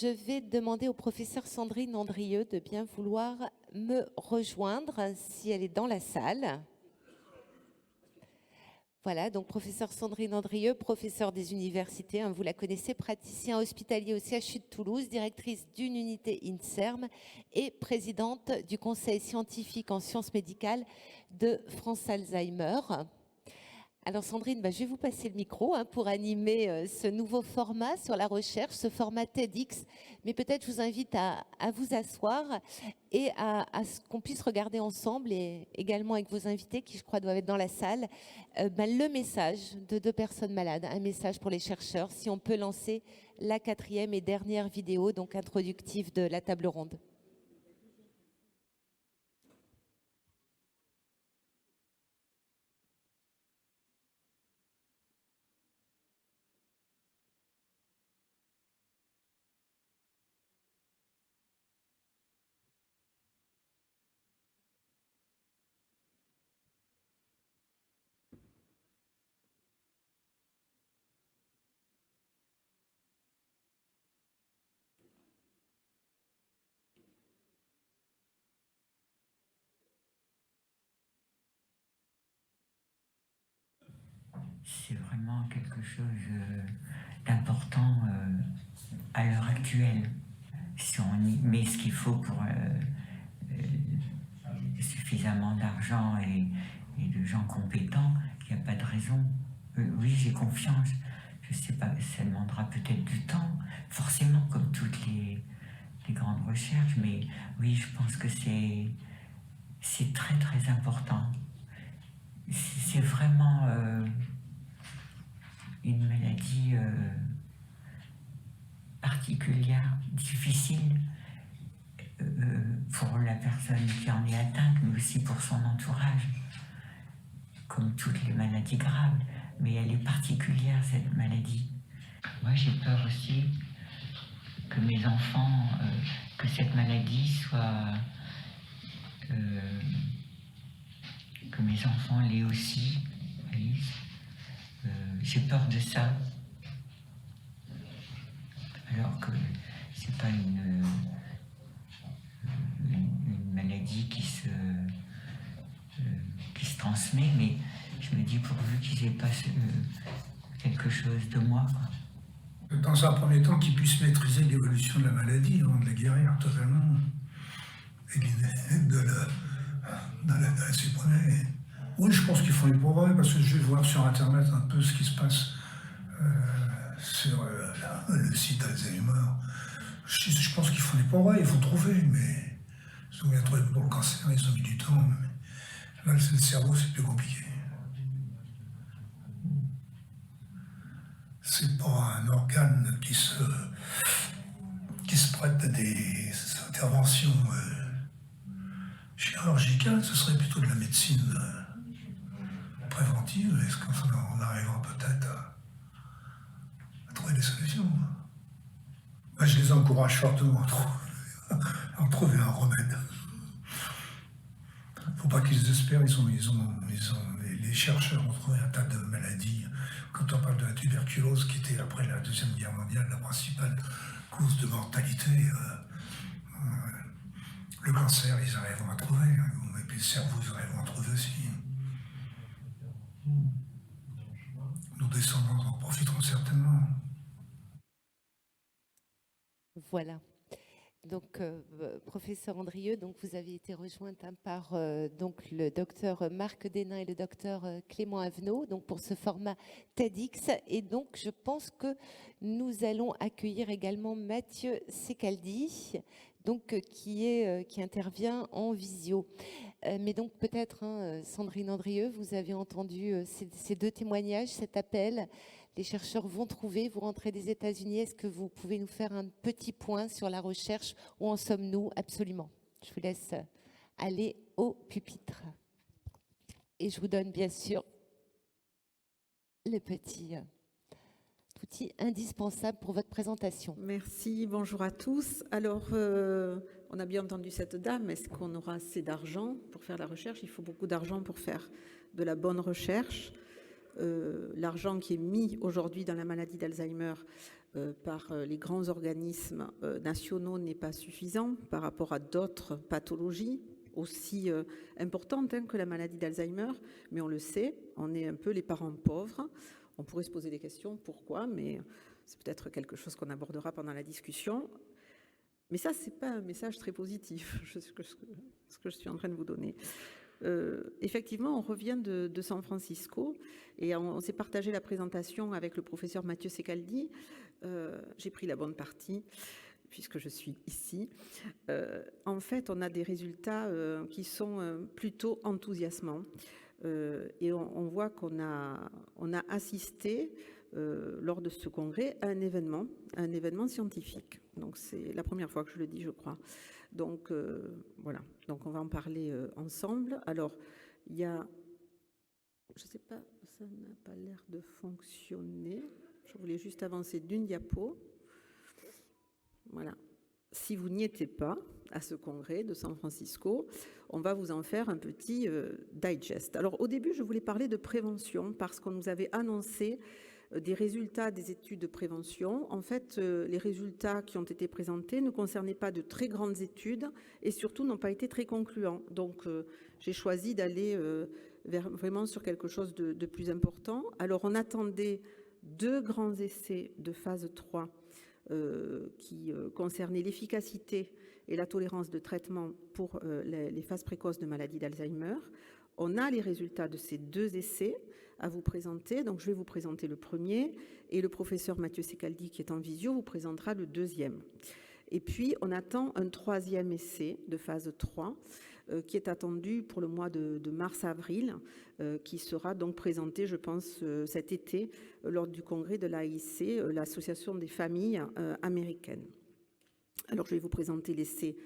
je vais demander au professeur Sandrine Andrieux de bien vouloir me rejoindre si elle est dans la salle. Voilà, donc professeur Sandrine Andrieux, professeure des universités, hein, vous la connaissez, praticien hospitalier au CHU de Toulouse, directrice d'une unité INSERM et présidente du conseil scientifique en sciences médicales de France Alzheimer. Alors Sandrine, je vais vous passer le micro pour animer ce nouveau format sur la recherche, ce format TEDx. Mais peut-être je vous invite à vous asseoir et à ce qu'on puisse regarder ensemble, et également avec vos invités qui je crois doivent être dans la salle, le message de 2 personnes malades, un message pour les chercheurs, si on peut lancer la 4e et dernière vidéo, donc introductive de la table ronde. C'est vraiment quelque chose d'important à l'heure actuelle. Si on y met ce qu'il faut pour suffisamment d'argent et de gens compétents, il n'y a pas de raison. Oui, j'ai confiance. Je ne sais pas, ça demandera peut-être du temps, forcément, comme toutes les grandes recherches, mais oui, je pense que c'est très très important. C'est vraiment une maladie particulière, difficile pour la personne qui en est atteinte, mais aussi pour son entourage, comme toutes les maladies graves. Mais elle est particulière, cette maladie. Moi, j'ai peur aussi que mes enfants, que cette maladie soit... que mes enfants l'aient aussi, Alice. J'ai peur de ça. Alors que c'est pas une maladie qui se transmet, mais je me dis pourvu qu'ils aient pas quelque chose de moi, quoi. Dans un premier temps, qu'ils puissent maîtriser l'évolution de la maladie avant de la guérir totalement et de la supprimer. Oui, je pense qu'ils font les progrès, parce que je vais voir sur Internet un peu ce qui se passe sur le site Alzheimer. Je pense qu'ils font des progrès, il faut trouver, mais ils ont bien trouvé pour le cancer, ils ont mis du temps. Mais là, le cerveau, c'est plus compliqué. C'est pas un organe qui se prête à des interventions chirurgicales, ce serait plutôt de la médecine préventive. Est-ce qu'on arrivera peut-être à trouver des solutions? Moi, je les encourage fortement à trouver un remède. Il ne faut pas qu'ils désespèrent, les chercheurs ont trouvé un tas de maladies. Quand on parle de la tuberculose, qui était après la Deuxième Guerre mondiale la principale cause de mortalité, le cancer, ils arriveront à trouver, et puis le cerveau, ils arriveront à trouver aussi. Nos descendants en profiteront certainement. Voilà. Donc, professeur Andrieux, donc vous avez été rejointe par donc le docteur Marc Denain et le docteur Clément Avenot, donc pour ce format TEDx. Et donc, je pense que nous allons accueillir également Mathieu Secaldi, donc qui intervient en visio. Mais donc peut-être, Sandrine Andrieux, vous avez entendu ces 2 témoignages, cet appel. Les chercheurs vont trouver, vous rentrez des États-Unis. Est-ce que vous pouvez nous faire un petit point sur la recherche? Où en sommes-nous? Absolument. Je vous laisse aller au pupitre. Et je vous donne bien sûr le petit outil indispensable pour votre présentation. Merci, bonjour à tous. Alors, on a bien entendu cette dame. Est-ce qu'on aura assez d'argent pour faire la recherche? Il faut beaucoup d'argent pour faire de la bonne recherche. L'argent qui est mis aujourd'hui dans la maladie d'Alzheimer par les grands organismes nationaux n'est pas suffisant par rapport à d'autres pathologies aussi importantes que la maladie d'Alzheimer, mais on le sait, on est un peu les parents pauvres. On pourrait se poser des questions, pourquoi, mais c'est peut-être quelque chose qu'on abordera pendant la discussion. Mais ça, ce n'est pas un message très positif, ce que je suis en train de vous donner. Effectivement, on revient de San Francisco et on s'est partagé la présentation avec le professeur Mathieu Secaldi. J'ai pris la bonne partie puisque je suis ici. En fait, on a des résultats qui sont plutôt enthousiasmants et on voit qu'on a assisté lors de ce congrès à un événement scientifique. Donc c'est la première fois que je le dis, je crois. Donc voilà, donc on va en parler ensemble. Alors il y a, je ne sais pas, ça n'a pas l'air de fonctionner. Je voulais juste avancer d'une diapo. Voilà. Si vous n'y étiez pas à ce congrès de San Francisco, on va vous en faire un petit digest. Alors au début, je voulais parler de prévention parce qu'on nous avait annoncé des résultats des études de prévention. En fait, les résultats qui ont été présentés ne concernaient pas de très grandes études et surtout n'ont pas été très concluants. Donc, j'ai choisi d'aller vraiment sur quelque chose de plus important. Alors, on attendait 2 grands essais de phase 3 qui concernaient l'efficacité et la tolérance de traitement pour les phases précoces de maladie d'Alzheimer. On a les résultats de ces 2 essais à vous présenter. Donc, je vais vous présenter le premier et le professeur Mathieu Secaldi, qui est en visio, vous présentera le deuxième. Et puis, on attend un 3e essai de phase 3 qui est attendu pour le mois de mars-avril, qui sera donc présenté, je pense, cet été lors du congrès de l'AIC, l'Association des familles américaines. Alors, je vais vous présenter l'essai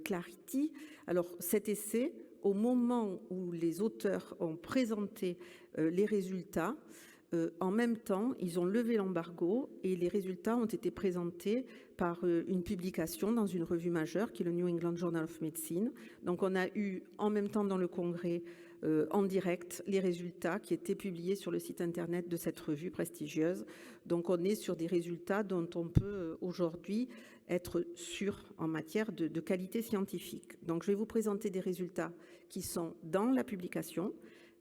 Clarity. Alors, cet essai, au moment où les auteurs ont présenté les résultats, en même temps, ils ont levé l'embargo et les résultats ont été présentés par une publication dans une revue majeure qui est le New England Journal of Medicine. Donc, on a eu en même temps dans le congrès en direct les résultats qui étaient publiés sur le site internet de cette revue prestigieuse. Donc, on est sur des résultats dont on peut aujourd'hui être sûr en matière de qualité scientifique. Donc, je vais vous présenter des résultats qui sont dans la publication,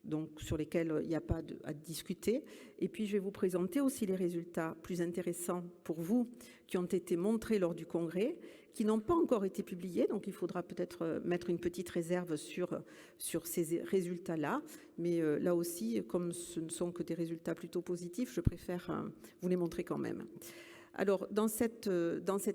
donc sur lesquels il n'y a pas à discuter. Et puis, je vais vous présenter aussi les résultats plus intéressants pour vous qui ont été montrés lors du congrès, qui n'ont pas encore été publiés. Donc, il faudra peut-être mettre une petite réserve sur ces résultats-là. Mais là aussi, comme ce ne sont que des résultats plutôt positifs, je préfère vous les montrer quand même. Alors, dans cet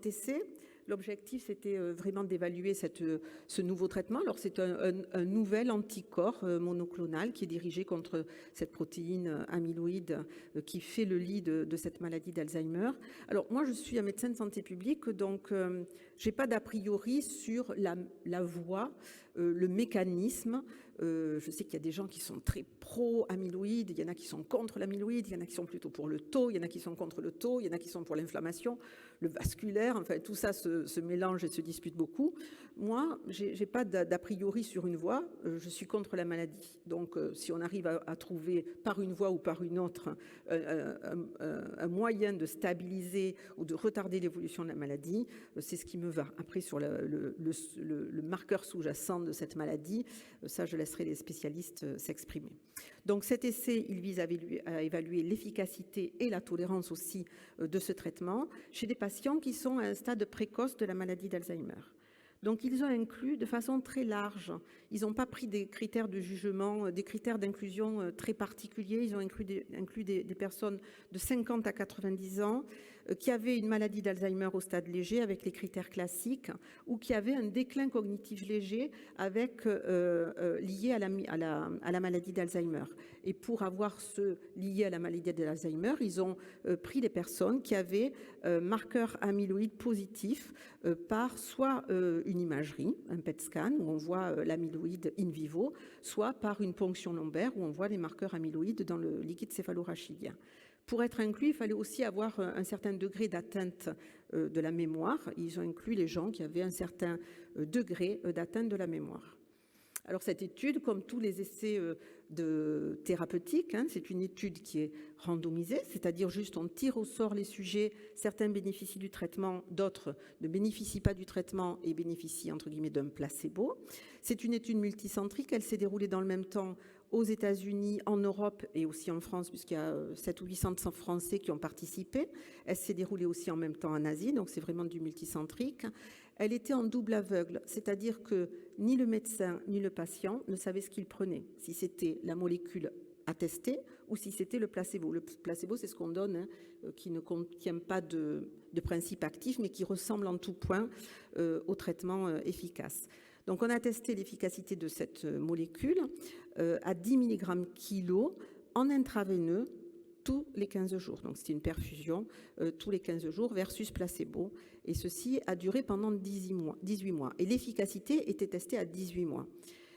essai, l'objectif, c'était vraiment d'évaluer ce nouveau traitement. Alors, c'est un nouvel anticorps monoclonal qui est dirigé contre cette protéine amyloïde qui fait le lit de cette maladie d'Alzheimer. Alors, moi, je suis un médecin de santé publique, donc je n'ai pas d'a priori sur la voie, le mécanisme. Je sais qu'il y a des gens qui sont très pro-amyloïde, il y en a qui sont contre l'amyloïde, il y en a qui sont plutôt pour le taux, il y en a qui sont contre le taux, il y en a qui sont pour l'inflammation, le vasculaire, enfin tout ça se mélange et se dispute beaucoup. Moi, je n'ai pas d'a priori sur une voie, je suis contre la maladie. Donc si on arrive à trouver par une voie ou par une autre un moyen de stabiliser ou de retarder l'évolution de la maladie, c'est ce qui me va. Après, sur le marqueur sous-jacent de cette maladie, ça je laisserai les spécialistes s'exprimer. Donc cet essai, il vise à évaluer l'efficacité et la tolérance aussi de ce traitement chez des patients qui sont à un stade précoce de la maladie d'Alzheimer. Donc ils ont inclus de façon très large, ils n'ont pas pris des critères de jugement, des critères d'inclusion très particuliers, ils ont inclus des personnes de 50 à 90 ans qui avaient une maladie d'Alzheimer au stade léger avec les critères classiques ou qui avaient un déclin cognitif léger avec, lié à la maladie d'Alzheimer. Et pour avoir ce lié à la maladie d'Alzheimer, ils ont pris des personnes qui avaient marqueurs amyloïdes positifs par soit une imagerie, un PET scan où on voit l'amyloïde in vivo, soit par une ponction lombaire où on voit les marqueurs amyloïdes dans le liquide céphalorachidien. Pour être inclus, il fallait aussi avoir un certain degré d'atteinte de la mémoire. Ils ont inclus les gens qui avaient un certain degré d'atteinte de la mémoire. Alors cette étude, comme tous les essais thérapeutiques, c'est une étude qui est randomisée, c'est-à-dire juste on tire au sort les sujets, certains bénéficient du traitement, d'autres ne bénéficient pas du traitement et bénéficient entre guillemets d'un placebo. C'est une étude multicentrique, elle s'est déroulée dans le même temps aux États-Unis, en Europe et aussi en France, puisqu'il y a 700 ou 800 Français qui ont participé. Elle s'est déroulée aussi en même temps en Asie, donc c'est vraiment du multicentrique. Elle était en double aveugle, c'est-à-dire que ni le médecin ni le patient ne savaient ce qu'ils prenaient, si c'était la molécule à tester ou si c'était le placebo. Le placebo, c'est ce qu'on donne, qui ne contient pas de principe actif, mais qui ressemble en tout point au traitement efficace. Donc, on a testé l'efficacité de cette molécule à 10 mg kilo en intraveineux tous les 15 jours. Donc, c'était une perfusion tous les 15 jours versus placebo. Et ceci a duré pendant 18 mois. Et l'efficacité était testée à 18 mois.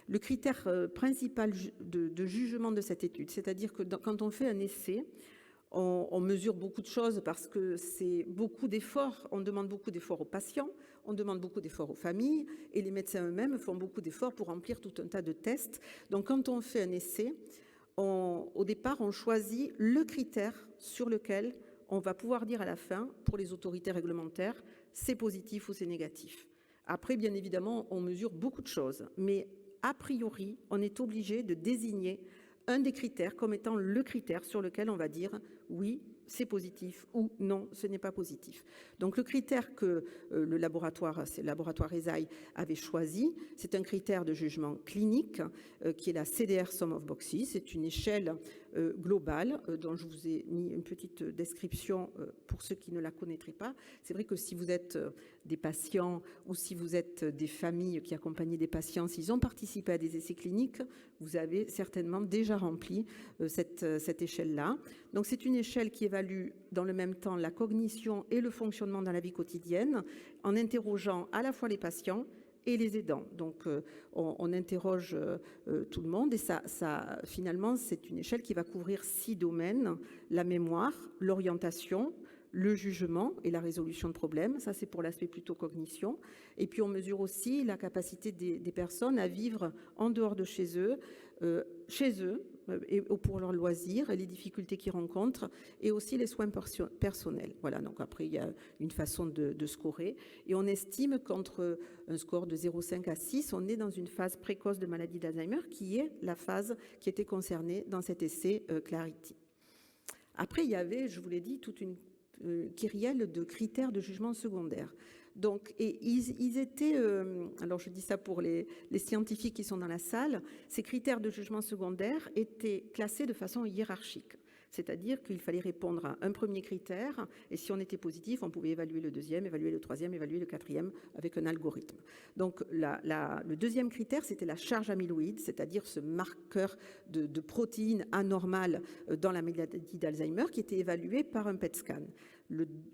Le critère principal de jugement de cette étude, c'est-à-dire que quand on fait un essai, on mesure beaucoup de choses parce que c'est beaucoup d'efforts. On demande beaucoup d'efforts aux patients, on demande beaucoup d'efforts aux familles et les médecins eux-mêmes font beaucoup d'efforts pour remplir tout un tas de tests. Donc, quand on fait un essai, au départ, on choisit le critère sur lequel on va pouvoir dire à la fin, pour les autorités réglementaires, c'est positif ou c'est négatif. Après, bien évidemment, on mesure beaucoup de choses, mais a priori, on est obligé de désigner un des critères comme étant le critère sur lequel on va dire oui, c'est positif ou non, ce n'est pas positif. Donc le critère que le laboratoire, c'est le laboratoire Eisai, avait choisi, c'est un critère de jugement clinique qui est la CDR Sum of Boxes. C'est une échelle globale dont je vous ai mis une petite description pour ceux qui ne la connaîtraient pas. C'est vrai que si vous êtes des patients ou si vous êtes des familles qui accompagnent des patients, s'ils ont participé à des essais cliniques, vous avez certainement déjà rempli cette échelle-là. Donc c'est une échelle qui évalue dans le même temps la cognition et le fonctionnement dans la vie quotidienne en interrogeant à la fois les patients et les aidants. Donc on interroge tout le monde et ça finalement c'est une échelle qui va couvrir 6 domaines: la mémoire, l'orientation, le jugement et la résolution de problèmes. Ça, c'est pour l'aspect plutôt cognition. Et puis, on mesure aussi la capacité des personnes à vivre en dehors de chez eux, et pour leurs loisirs, et les difficultés qu'ils rencontrent, et aussi les soins personnels. Voilà, donc après, il y a une façon de scorer. Et on estime qu'entre un score de 0,5 à 6, on est dans une phase précoce de maladie d'Alzheimer, qui est la phase qui était concernée dans cet essai Clarity. Après, il y avait, je vous l'ai dit, toute une kyrielle de critères de jugement secondaire. Donc, et ils étaient, alors je dis ça pour les scientifiques qui sont dans la salle, ces critères de jugement secondaire étaient classés de façon hiérarchique. C'est-à-dire qu'il fallait répondre à un premier critère, et si on était positif, on pouvait évaluer le deuxième, évaluer le troisième, évaluer le quatrième avec un algorithme. Donc le deuxième critère, c'était la charge amyloïde, c'est-à-dire ce marqueur de protéines anormales dans la maladie d'Alzheimer qui était évalué par un PET scan.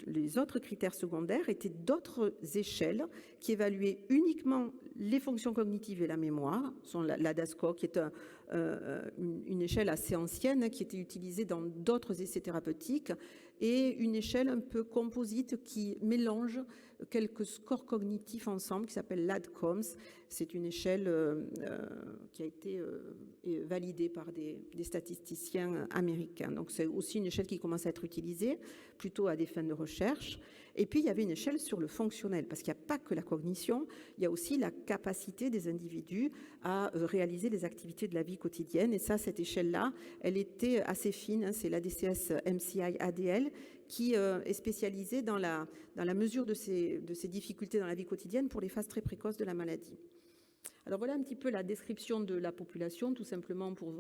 Les autres critères secondaires étaient d'autres échelles qui évaluaient uniquement les fonctions cognitives et la mémoire, sont la DASCO, qui est une échelle assez ancienne qui était utilisée dans d'autres essais thérapeutiques, et une échelle un peu composite qui mélange quelques scores cognitifs ensemble, qui s'appelle l'ADCOMS. C'est une échelle qui a été validée par des statisticiens américains. Donc c'est aussi une échelle qui commence à être utilisée plutôt à des fins de recherche. Et puis il y avait une échelle sur le fonctionnel, parce qu'il n'y a pas que la cognition, il y a aussi la capacité des individus à réaliser les activités de la vie quotidienne. Et ça, cette échelle-là, elle était assez fine, c'est l'ADCS MCI ADL, qui est spécialisée dans la mesure de ces difficultés dans la vie quotidienne pour les phases très précoces de la maladie. Alors voilà un petit peu la description de la population, tout simplement pour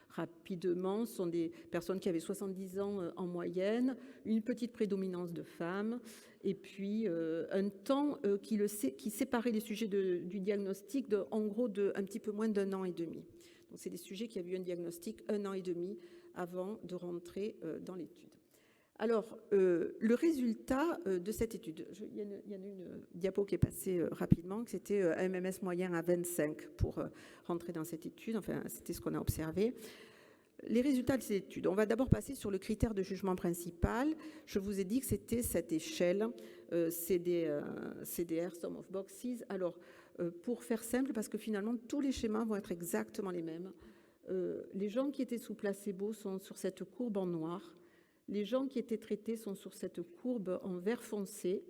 rapidement. Ce sont des personnes qui avaient 70 ans en moyenne, une petite prédominance de femmes, et puis un temps qui séparait les sujets du diagnostic en gros de un petit peu moins d'1 an et demi. Donc c'est des sujets qui avaient eu un diagnostic 1 an et demi avant de rentrer dans l'étude. Alors, le résultat de cette étude, il y en a une diapo qui est passée rapidement, que c'était un MMS moyen à 25 pour rentrer dans cette étude, enfin c'était ce qu'on a observé. Les résultats de ces études. On va d'abord passer sur le critère de jugement principal. Je vous ai dit que c'était cette échelle CDR, Sum of Boxes. Alors, pour faire simple, parce que finalement, tous les schémas vont être exactement les mêmes. Les gens qui étaient sous placebo sont sur cette courbe en noir. Les gens qui étaient traités sont sur cette courbe en vert foncé.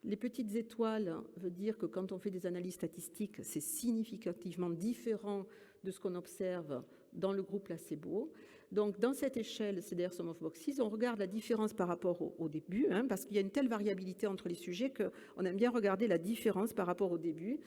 Les petites étoiles veut dire que quand on fait des analyses statistiques, c'est significativement différent de ce qu'on observe dans le groupe placebo. Donc, dans cette échelle CDR Sum of Boxes, on regarde la différence par rapport au début, parce qu'il y a une telle variabilité entre les sujets qu'on aime bien regarder la différence par rapport au début.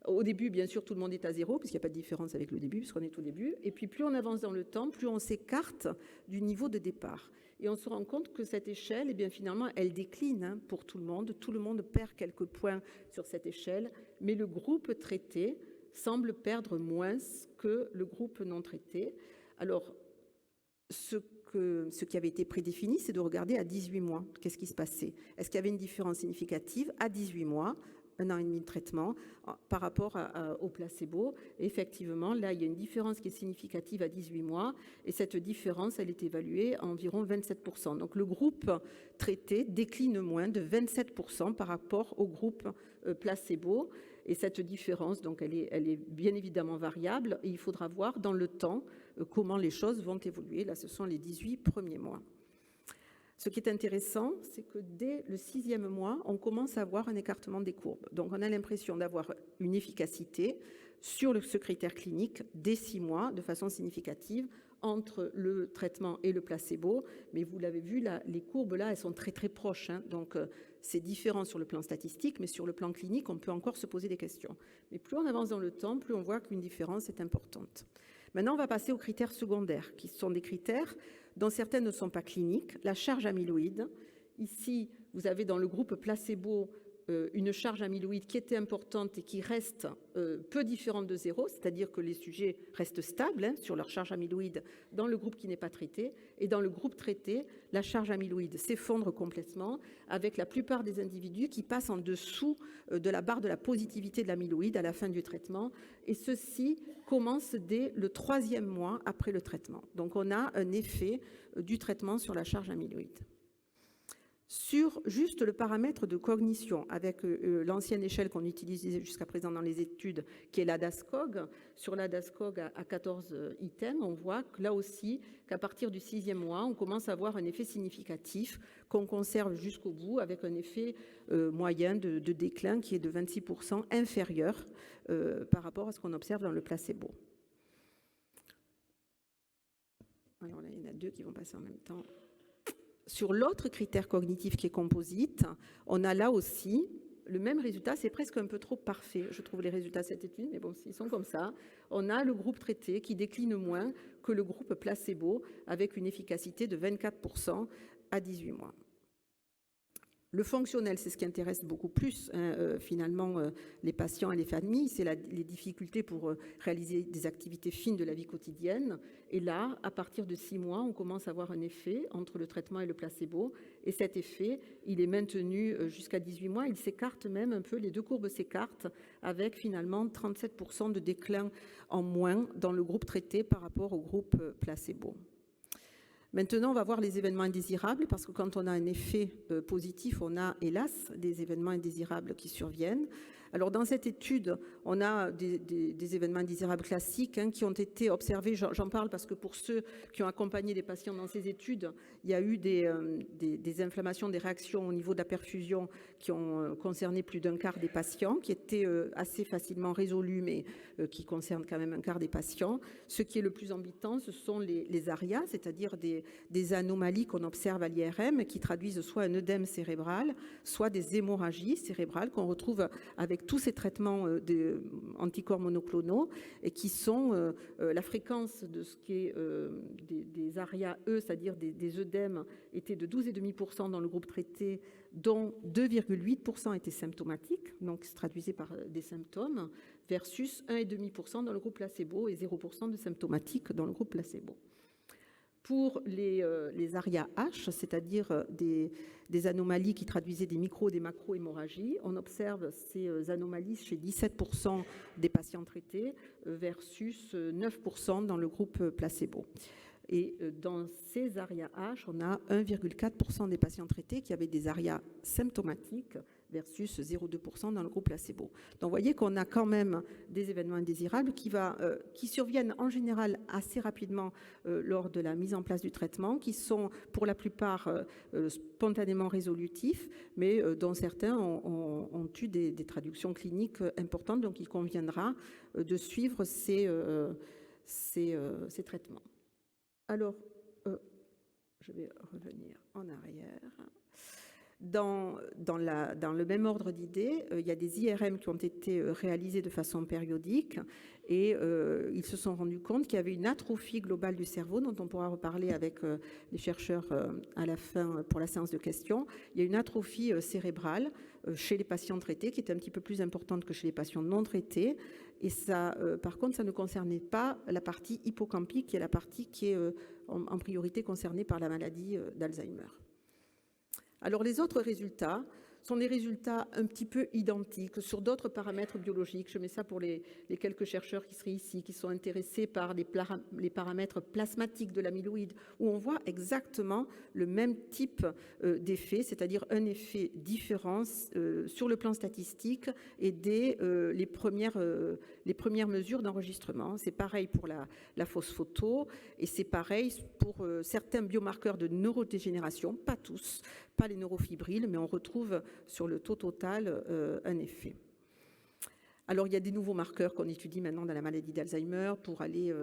Au début, bien sûr, tout le monde est à 0, puisqu'il n'y a pas de différence avec le début, puisqu'on est au début. Et puis, plus on avance dans le temps, plus on s'écarte du niveau de départ. Et on se rend compte que cette échelle, eh bien, finalement, elle décline pour tout le monde. Tout le monde perd quelques points sur cette échelle, mais le groupe traité semble perdre moins que le groupe non traité. Alors, ce qui avait été prédéfini, c'est de regarder à 18 mois. Qu'est-ce qui se passait? Est-ce qu'il y avait une différence significative à 18 mois, 1 an et demi de traitement, par rapport au placebo? Et effectivement, là, il y a une différence qui est significative à 18 mois, et cette différence, elle est évaluée à environ 27%. Donc, le groupe traité décline moins de 27% par rapport au groupe placebo. Et cette différence, donc, elle est bien évidemment variable, et il faudra voir dans le temps comment les choses vont évoluer. Là, ce sont les 18 premiers mois. Ce qui est intéressant, c'est que dès le 6e mois, on commence à avoir un écartement des courbes. Donc, on a l'impression d'avoir une efficacité sur ce critère clinique dès 6 mois, de façon significative, entre le traitement et le placebo. Mais vous l'avez vu, là, les courbes, là, elles sont très, très proches. Donc, c'est différent sur le plan statistique, mais sur le plan clinique, on peut encore se poser des questions. Mais plus on avance dans le temps, plus on voit qu'une différence est importante. Maintenant, on va passer aux critères secondaires, qui sont des critères dont certains ne sont pas cliniques. La charge amyloïde. Ici, vous avez dans le groupe placebo une charge amyloïde qui était importante et qui reste peu différente de 0, c'est-à-dire que les sujets restent stables sur leur charge amyloïde dans le groupe qui n'est pas traité. Et dans le groupe traité, la charge amyloïde s'effondre complètement, avec la plupart des individus qui passent en dessous de la barre de la positivité de l'amyloïde à la fin du traitement. Et ceci commence dès le 3e mois après le traitement. Donc on a un effet du traitement sur la charge amyloïde. Sur juste le paramètre de cognition, avec l'ancienne échelle qu'on utilisait jusqu'à présent dans les études, qui est la DAS-COG, sur la DAS-COG à 14 items, on voit que là aussi, qu'à partir du 6e mois, on commence à avoir un effet significatif qu'on conserve jusqu'au bout, avec un effet moyen de déclin qui est de 26% inférieur par rapport à ce qu'on observe dans le placebo. Alors là, il y en a 2 qui vont passer en même temps. Sur l'autre critère cognitif qui est composite, on a là aussi le même résultat. C'est presque un peu trop parfait, je trouve, les résultats de cette étude, mais bon, ils sont comme ça. On a le groupe traité qui décline moins que le groupe placebo, avec une efficacité de 24% à 18 mois. Le fonctionnel, c'est ce qui intéresse beaucoup plus, finalement, les patients et les familles. C'est les difficultés pour réaliser des activités fines de la vie quotidienne. Et là, à partir de 6 mois, on commence à avoir un effet entre le traitement et le placebo. Et cet effet, il est maintenu jusqu'à 18 mois. Il s'écarte même un peu, les 2 courbes s'écartent, avec finalement 37% de déclin en moins dans le groupe traité par rapport au groupe placebo. Maintenant, on va voir les événements indésirables, parce que quand on a un effet positif, on a, hélas, des événements indésirables qui surviennent. Alors, dans cette étude, on a des événements indésirables classiques qui ont été observés. J'en parle parce que pour ceux qui ont accompagné des patients dans ces études, il y a eu des inflammations, des réactions au niveau de la perfusion qui ont concerné plus d'un quart des patients, qui étaient assez facilement résolues, mais qui concernent quand même un quart des patients. Ce qui est le plus embêtant, ce sont les ARIA, c'est-à-dire des anomalies qu'on observe à l'IRM, qui traduisent soit un œdème cérébral, soit des hémorragies cérébrales qu'on retrouve avec tous ces traitements anticorps monoclonaux, et qui sont la fréquence de ce qui est des ARIA-E, c'est-à-dire des œdèmes, était de 12,5% dans le groupe traité, dont 2,8% étaient symptomatiques, donc se traduisaient par des symptômes, versus 1,5% dans le groupe placebo et 0% de symptomatiques dans le groupe placebo. Pour les ARIA-H, c'est-à-dire des anomalies qui traduisaient des micro- et des macro-hémorragies, on observe ces anomalies chez 17% des patients traités versus 9% dans le groupe placebo. Et dans ces ARIA-H, on a 1,4% des patients traités qui avaient des ARIA symptomatiques versus 0,2% dans le groupe placebo. Donc vous voyez qu'on a quand même des événements indésirables qui surviennent en général assez rapidement lors de la mise en place du traitement, qui sont pour la plupart spontanément résolutifs, mais dont certains ont eu des traductions cliniques importantes. Donc il conviendra de suivre ces traitements. Alors, je vais revenir en arrière. Dans le même ordre d'idées, il y a des IRM qui ont été réalisés de façon périodique et ils se sont rendus compte qu'il y avait une atrophie globale du cerveau, dont on pourra reparler avec les chercheurs à la fin pour la séance de questions. Il y a une atrophie cérébrale chez les patients traités qui est un petit peu plus importante que chez les patients non traités. Et ça, par contre, ça ne concernait pas la partie hippocampique, qui est la partie qui est en priorité concernée par la maladie d'Alzheimer. Alors les autres résultats sont des résultats un petit peu identiques sur d'autres paramètres biologiques. Je mets ça pour les quelques chercheurs qui seraient ici, qui sont intéressés par les paramètres plasmatiques de l'amyloïde, où on voit exactement le même type d'effet, c'est-à-dire un effet différent sur le plan statistique et dès les premières mesures d'enregistrement. C'est pareil pour la phosphoto et c'est pareil pour certains biomarqueurs de neurodégénération, pas tous, pas les neurofibrilles, mais on retrouve sur le taux total un effet. Alors, il y a des nouveaux marqueurs qu'on étudie maintenant dans la maladie d'Alzheimer pour aller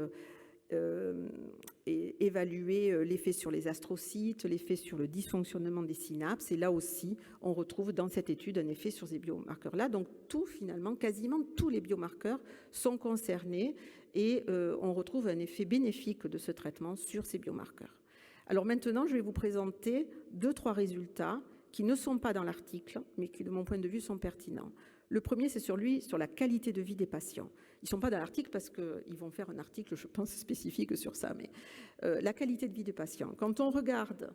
évaluer l'effet sur les astrocytes, l'effet sur le dysfonctionnement des synapses. Et là aussi, on retrouve dans cette étude un effet sur ces biomarqueurs-là. Donc, finalement, quasiment tous les biomarqueurs sont concernés et on retrouve un effet bénéfique de ce traitement sur ces biomarqueurs. Alors maintenant, je vais vous présenter 2-3 résultats qui ne sont pas dans l'article, mais qui, de mon point de vue, sont pertinents. Le premier, c'est sur la qualité de vie des patients. Ils ne sont pas dans l'article parce qu'ils vont faire un article, je pense, spécifique sur ça, mais la qualité de vie des patients. Quand on regarde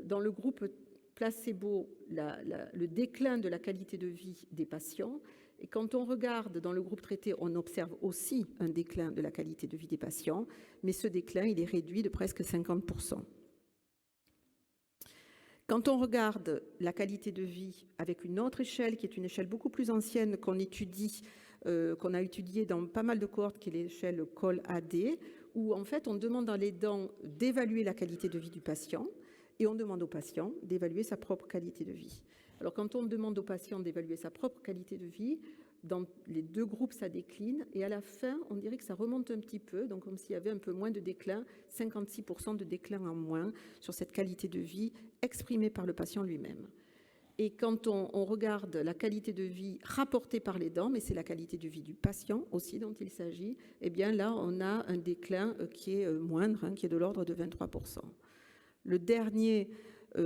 dans le groupe placebo le déclin de la qualité de vie des patients, et quand on regarde dans le groupe traité, on observe aussi un déclin de la qualité de vie des patients, mais ce déclin, il est réduit de presque 50%. Quand on regarde la qualité de vie avec une autre échelle, qui est une échelle beaucoup plus ancienne qu'on a étudiée dans pas mal de cohortes, qui est l'échelle COL-AD, où en fait on demande dans les dents d'évaluer la qualité de vie du patient et on demande au patient d'évaluer sa propre qualité de vie. Alors quand on demande au patient d'évaluer sa propre qualité de vie, dans les deux groupes, ça décline et à la fin, on dirait que ça remonte un petit peu, donc comme s'il y avait un peu moins de déclin, 56% de déclin en moins sur cette qualité de vie exprimée par le patient lui-même. Et quand on regarde la qualité de vie rapportée par les dents, mais c'est la qualité de vie du patient aussi dont il s'agit, eh bien là, on a un déclin qui est moindre, qui est de l'ordre de 23%. Le dernier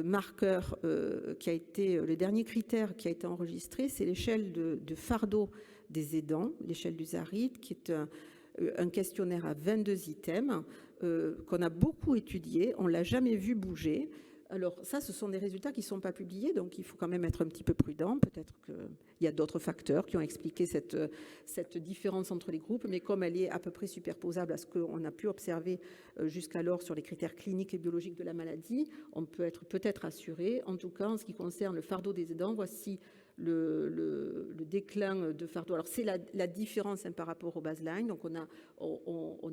marqueur le dernier critère qui a été enregistré, c'est l'échelle de fardeau des aidants, l'échelle du Zarit, qui est un questionnaire à 22 items qu'on a beaucoup étudié, on ne l'a jamais vu bouger. Alors ça, ce sont des résultats qui ne sont pas publiés, donc il faut quand même être un petit peu prudent. Peut-être qu'il y a d'autres facteurs qui ont expliqué cette différence entre les groupes, mais comme elle est à peu près superposable à ce qu'on a pu observer jusqu'alors sur les critères cliniques et biologiques de la maladie, on peut être peut-être assuré. En tout cas, en ce qui concerne le fardeau des aidants, voici le déclin de fardeau. Alors c'est la différence par rapport au baseline, donc on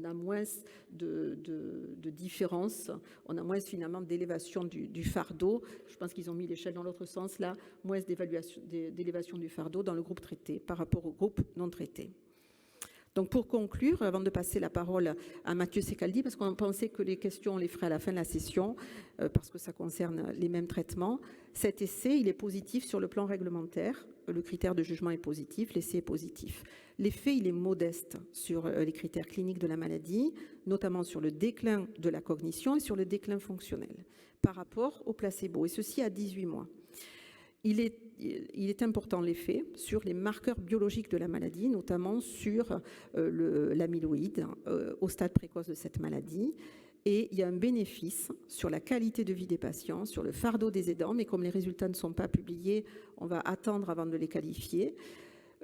a moins de différence, on a moins finalement d'élévation du fardeau. Je pense qu'ils ont mis l'échelle dans l'autre sens là, moins d'élévation du fardeau dans le groupe traité par rapport au groupe non traité. Donc pour conclure, avant de passer la parole à Mathieu Secaldi, parce qu'on pensait que les questions on les ferait à la fin de la session, parce que ça concerne les mêmes traitements, cet essai il est positif sur le plan réglementaire, le critère de jugement est positif, l'essai est positif. L'effet il est modeste sur les critères cliniques de la maladie, notamment sur le déclin de la cognition et sur le déclin fonctionnel par rapport au placebo, et ceci à 18 mois. Il est important l'effet sur les marqueurs biologiques de la maladie, notamment sur l'amyloïde au stade précoce de cette maladie. Et il y a un bénéfice sur la qualité de vie des patients, sur le fardeau des aidants, mais comme les résultats ne sont pas publiés, on va attendre avant de les qualifier.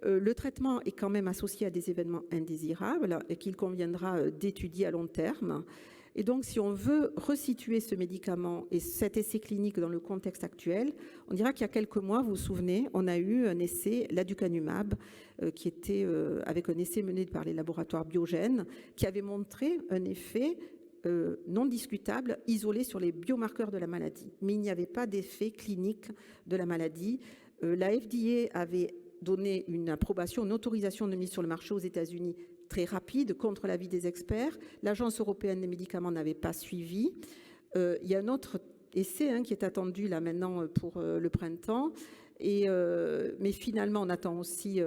Le traitement est quand même associé à des événements indésirables et qu'il conviendra d'étudier à long terme. Et donc, si on veut resituer ce médicament et cet essai clinique dans le contexte actuel, on dira qu'il y a quelques mois, vous vous souvenez, on a eu un essai, l'aducanumab, qui était avec un essai mené par les laboratoires Biogen, qui avait montré un effet non discutable, isolé sur les biomarqueurs de la maladie. Mais il n'y avait pas d'effet clinique de la maladie. La FDA avait donné une approbation, une autorisation de mise sur le marché aux États-Unis très rapide, contre l'avis des experts. L'Agence européenne des médicaments n'avait pas suivi. Il y a un autre essai qui est attendu là maintenant pour le printemps. Mais finalement, on attend aussi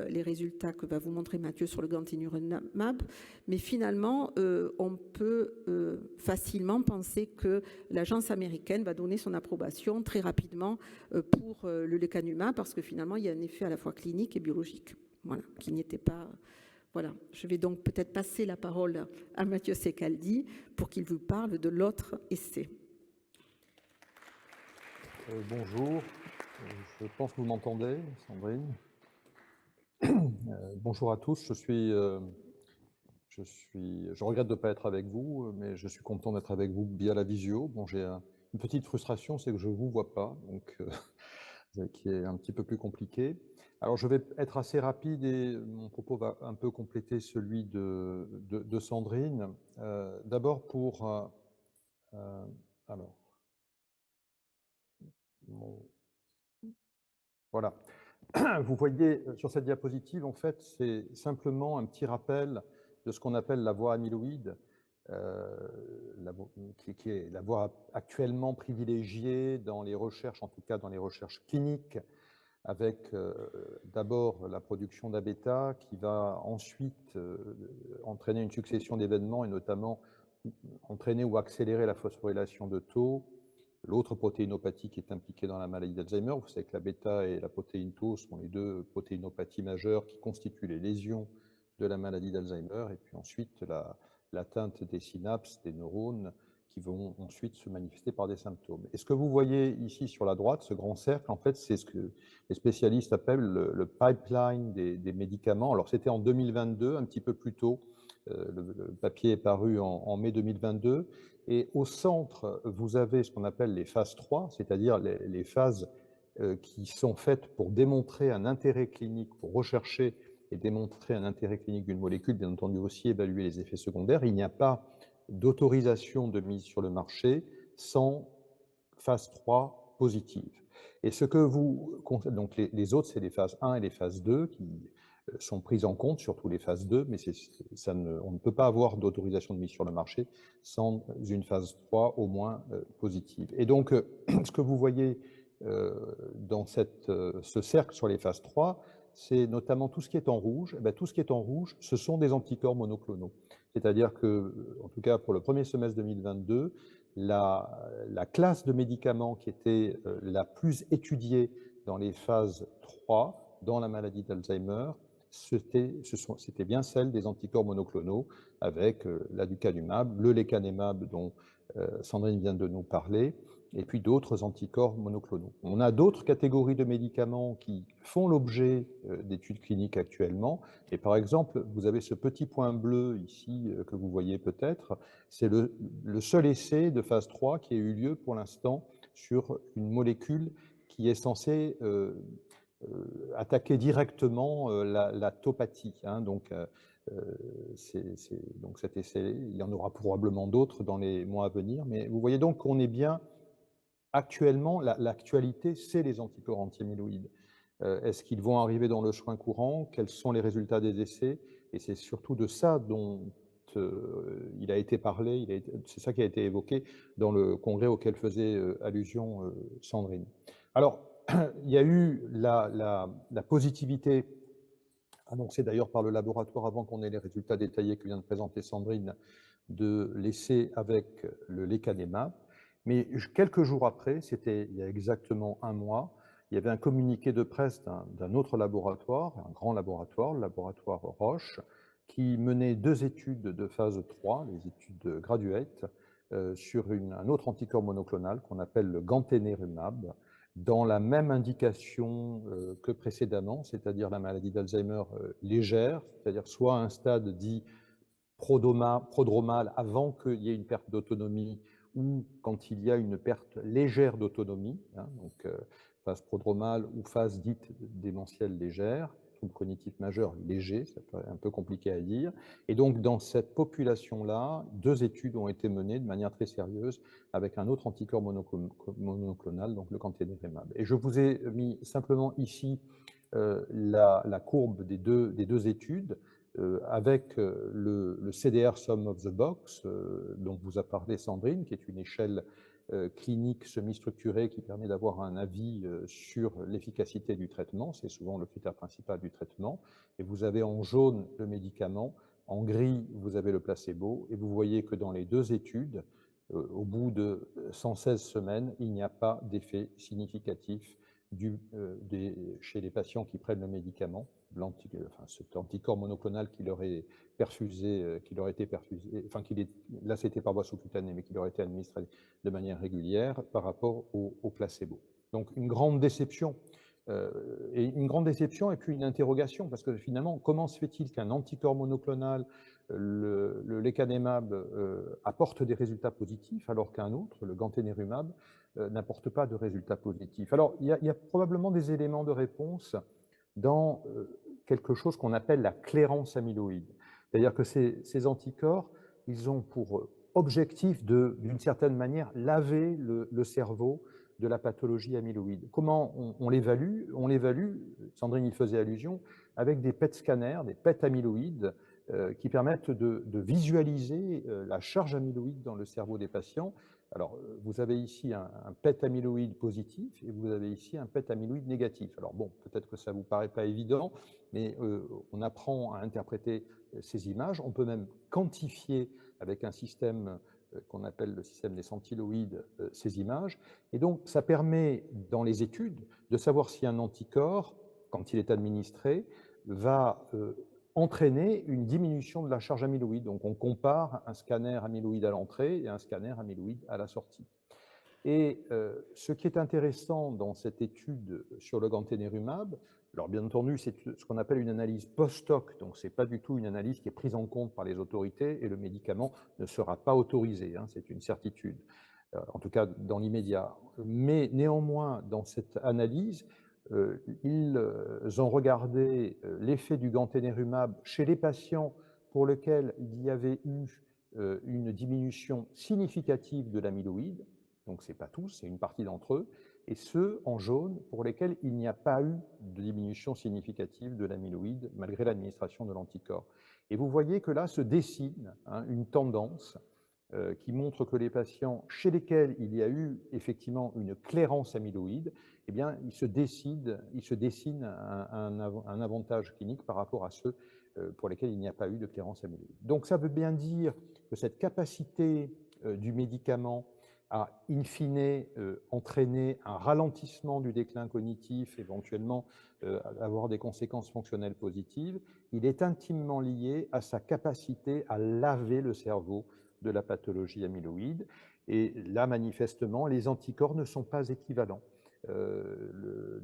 les résultats que va vous montrer Mathieu sur le gantenerumab. Mais finalement, on peut facilement penser que l'agence américaine va donner son approbation très rapidement pour le lecanemab, parce que finalement, il y a un effet à la fois clinique et biologique, voilà, qui n'y était pas. Voilà, je vais donc peut-être passer la parole à Mathieu Secaldi pour qu'il vous parle de l'autre essai. Bonjour, je pense que vous m'entendez, Sandrine. Bonjour à tous, je regrette de ne pas être avec vous, mais je suis content d'être avec vous via la visio. Bon, j'ai une petite frustration, c'est que je ne vous vois pas, donc qui est un petit peu plus compliqué. Alors, je vais être assez rapide et mon propos va un peu compléter celui de Sandrine. D'abord pour... alors... Voilà. Vous voyez sur cette diapositive, en fait, c'est simplement un petit rappel de ce qu'on appelle la voie amyloïde, qui est la voie actuellement privilégiée dans les recherches, en tout cas dans les recherches cliniques, avec d'abord la production d'A-bêta qui va ensuite entraîner une succession d'événements et notamment entraîner ou accélérer la phosphorylation de tau. L'autre protéinopathie qui est impliquée dans la maladie d'Alzheimer, vous savez que la bêta et la protéine tau sont les deux protéinopathies majeures qui constituent les lésions de la maladie d'Alzheimer, et puis ensuite l'atteinte des synapses, des neurones, qui vont ensuite se manifester par des symptômes. Et ce que vous voyez ici sur la droite, ce grand cercle, en fait, c'est ce que les spécialistes appellent le pipeline des médicaments. Alors, c'était en 2022, un petit peu plus tôt. Le papier est paru en mai 2022. Et au centre, vous avez ce qu'on appelle les phases 3, c'est-à-dire les phases qui sont faites pour démontrer un intérêt clinique, pour rechercher et démontrer un intérêt clinique d'une molécule, bien entendu aussi évaluer les effets secondaires. Il n'y a pas d'autorisation de mise sur le marché sans phase 3 positive. Et ce que vous... Donc les autres, c'est les phases 1 et les phases 2 qui sont prises en compte, surtout les phases 2, mais on ne peut pas avoir d'autorisation de mise sur le marché sans une phase 3 au moins positive. Et donc, ce que vous voyez dans ce cercle sur les phases 3, c'est notamment tout ce qui est en rouge. Tout ce qui est en rouge, ce sont des anticorps monoclonaux. C'est-à-dire que, en tout cas pour le premier semestre 2022, la classe de médicaments qui était la plus étudiée dans les phases 3, dans la maladie d'Alzheimer, c'était bien celle des anticorps monoclonaux avec l'aducanumab, le lecanemab dont Sandrine vient de nous parler, et puis d'autres anticorps monoclonaux. On a d'autres catégories de médicaments qui font l'objet d'études cliniques actuellement. Et par exemple, vous avez ce petit point bleu ici que vous voyez peut-être. C'est le seul essai de phase 3 qui a eu lieu pour l'instant sur une molécule qui est censée attaquer directement la taupathie. Donc cet essai, il y en aura probablement d'autres dans les mois à venir. Mais vous voyez donc qu'on est bien... Actuellement, l'actualité, c'est les anticorps anti-amyloïdes. Est-ce qu'ils vont arriver dans le soin courant? Quels sont les résultats des essais? Et c'est surtout de ça dont il a été parlé, c'est ça qui a été évoqué dans le congrès auquel faisait allusion Sandrine. Alors, il y a eu la positivité, annoncée d'ailleurs par le laboratoire avant qu'on ait les résultats détaillés que vient de présenter Sandrine, de l'essai avec le lecanemab. Mais quelques jours après, c'était il y a exactement un mois, il y avait un communiqué de presse d'un autre laboratoire, un grand laboratoire, le laboratoire Roche, qui menait 2 études de phase 3, les études graduates, sur un autre anticorps monoclonal qu'on appelle le gantenerumab, dans la même indication que précédemment, c'est-à-dire la maladie d'Alzheimer légère, c'est-à-dire soit un stade dit prodromale avant qu'il y ait une perte d'autonomie ou quand il y a une perte légère d'autonomie, hein, donc phase prodromale ou phase dite démentielle légère, trouble cognitif majeur léger, ça peut être un peu compliqué à dire. Et donc dans cette population-là, 2 études ont été menées de manière très sérieuse avec un autre anticorps monoclonal, donc le gantenerumab. Et je vous ai mis simplement ici la courbe des deux études, avec le CDR Sum of the Box, dont vous a parlé Sandrine, qui est une échelle clinique semi-structurée qui permet d'avoir un avis sur l'efficacité du traitement. C'est souvent le critère principal du traitement. Et vous avez en jaune le médicament, en gris, vous avez le placebo, et vous voyez que dans les 2 études, au bout de 116 semaines, il n'y a pas d'effet significatif chez les patients qui prennent le médicament, cet anticorps monoclonal qui leur est perfusé, là c'était par voie sous-cutanée, mais qui leur a été administré de manière régulière par rapport au placebo. Donc une grande déception, et puis une interrogation, parce que finalement, comment se fait-il qu'un anticorps monoclonal, le lecanemab, apporte des résultats positifs, alors qu'un autre, le gantenerumab, n'apporte pas de résultats positifs? Alors, il y a probablement des éléments de réponse dans quelque chose qu'on appelle la clairance amyloïde. C'est-à-dire que ces anticorps, ils ont pour objectif d'une certaine manière, laver le cerveau de la pathologie amyloïde. Comment on l'évalue? On l'évalue, Sandrine y faisait allusion, avec des PET scanners, des PET amyloïdes, qui permettent de visualiser la charge amyloïde dans le cerveau des patients. Alors, vous avez ici un PET amyloïde positif et vous avez ici un PET amyloïde négatif. Alors bon, peut-être que ça ne vous paraît pas évident, mais on apprend à interpréter ces images. On peut même quantifier avec un système qu'on appelle le système des centiloïdes ces images. Et donc, ça permet, dans les études, de savoir si un anticorps, quand il est administré, va entraîner une diminution de la charge amyloïde. Donc, on compare un scanner amyloïde à l'entrée et un scanner amyloïde à la sortie. Et ce qui est intéressant dans cette étude sur le gantenerumab, alors bien entendu, c'est ce qu'on appelle une analyse post-hoc, donc ce n'est pas du tout une analyse qui est prise en compte par les autorités et le médicament ne sera pas autorisé, hein, c'est une certitude, en tout cas dans l'immédiat. Mais néanmoins, dans cette analyse, ils ont regardé l'effet du gantenerumab chez les patients pour lesquels il y avait eu une diminution significative de l'amyloïde, donc ce n'est pas tous, c'est une partie d'entre eux, et ceux en jaune pour lesquels il n'y a pas eu de diminution significative de l'amyloïde malgré l'administration de l'anticorps. Et vous voyez que là se dessine une tendance qui montre que les patients chez lesquels il y a eu effectivement une clairance amyloïde, eh bien, il se dessine un avantage clinique par rapport à ceux pour lesquels il n'y a pas eu de clairance amyloïde. Donc ça veut bien dire que cette capacité du médicament à, in fine, entraîner un ralentissement du déclin cognitif, éventuellement avoir des conséquences fonctionnelles positives, il est intimement lié à sa capacité à laver le cerveau de la pathologie amyloïde. Et là, manifestement, les anticorps ne sont pas équivalents.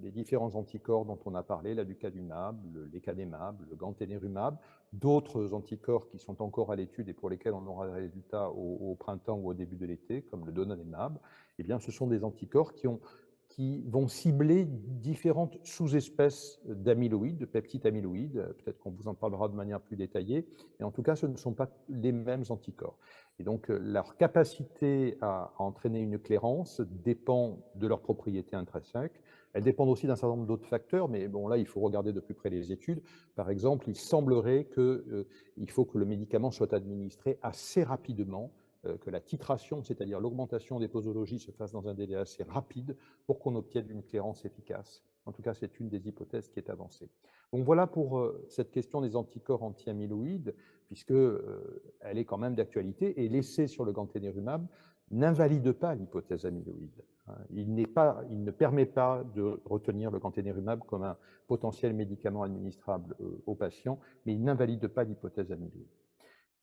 Les différents anticorps dont on a parlé, l'aducanumab, le lecanemab, le gantenerumab, d'autres anticorps qui sont encore à l'étude et pour lesquels on aura des résultats au printemps ou au début de l'été, comme le donanemab, eh bien, ce sont des anticorps qui vont cibler différentes sous-espèces d'amyloïdes, de peptides amyloïdes. Peut-être qu'on vous en parlera de manière plus détaillée, mais en tout cas, ce ne sont pas les mêmes anticorps. Et donc, leur capacité à entraîner une clairance dépend de leurs propriétés intrinsèques. Elles dépendent aussi d'un certain nombre d'autres facteurs, mais bon, là, il faut regarder de plus près les études. Par exemple, il semblerait qu'il faut que le médicament soit administré assez rapidement, que la titration, c'est-à-dire l'augmentation des posologies, se fasse dans un délai assez rapide pour qu'on obtienne une clairance efficace. En tout cas, c'est une des hypothèses qui est avancée. Donc voilà pour cette question des anticorps anti-amyloïdes, puisqu'elle est quand même d'actualité, et l'essai sur le gantenerumab n'invalide pas l'hypothèse amyloïde. Il ne permet pas de retenir le gantenerumab comme un potentiel médicament administrable aux patients, mais il n'invalide pas l'hypothèse amyloïde.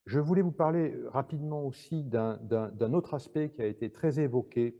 Je voulais vous parler rapidement aussi d'un autre aspect qui a été très évoqué,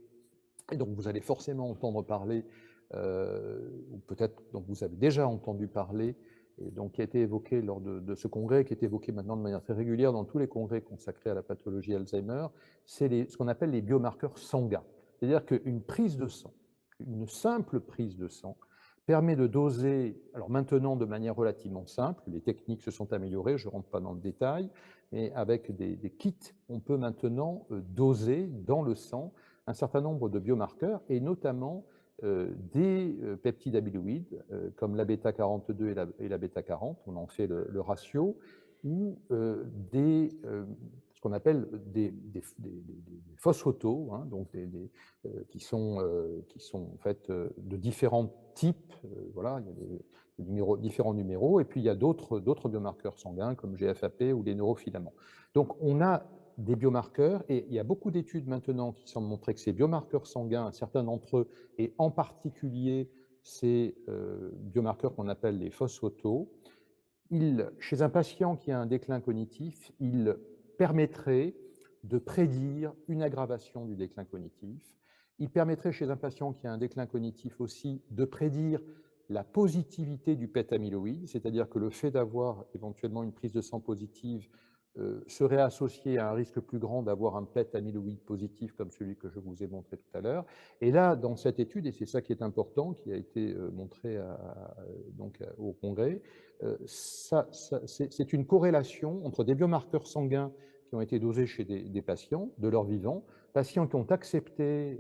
et dont vous allez forcément entendre parler, ou peut-être dont vous avez déjà entendu parler, et donc qui a été évoqué lors de ce congrès, qui est évoqué maintenant de manière très régulière dans tous les congrès consacrés à la pathologie Alzheimer, c'est ce qu'on appelle les biomarqueurs sanguins. C'est-à-dire qu'une prise de sang, une simple prise de sang, permet de doser, alors maintenant de manière relativement simple, les techniques se sont améliorées, je ne rentre pas dans le détail, mais avec des kits, on peut maintenant doser dans le sang un certain nombre de biomarqueurs, et notamment des peptides amyloïdes, comme la bêta-42 et la bêta-40, on en fait le ratio, ou ce qu'on appelle des phosphotos, hein, donc qui sont en fait de différents types. Voilà, il y a différents numéros, et puis il y a d'autres biomarqueurs sanguins comme GFAP ou les neurofilaments. Donc on a des biomarqueurs, et il y a beaucoup d'études maintenant qui semblent montrer que ces biomarqueurs sanguins, certains d'entre eux, et en particulier ces biomarqueurs qu'on appelle les phosphotos, chez un patient qui a un déclin cognitif, il permettrait de prédire une aggravation du déclin cognitif. Il permettrait chez un patient qui a un déclin cognitif aussi de prédire la positivité du PET amyloïde, c'est-à-dire que le fait d'avoir éventuellement une prise de sang positive serait associé à un risque plus grand d'avoir un PET amyloïde positif comme celui que je vous ai montré tout à l'heure. Et là, dans cette étude, et c'est ça qui est important, qui a été montré au congrès, c'est une corrélation entre des biomarqueurs sanguins qui ont été dosés chez des patients de leur vivant, patients qui ont accepté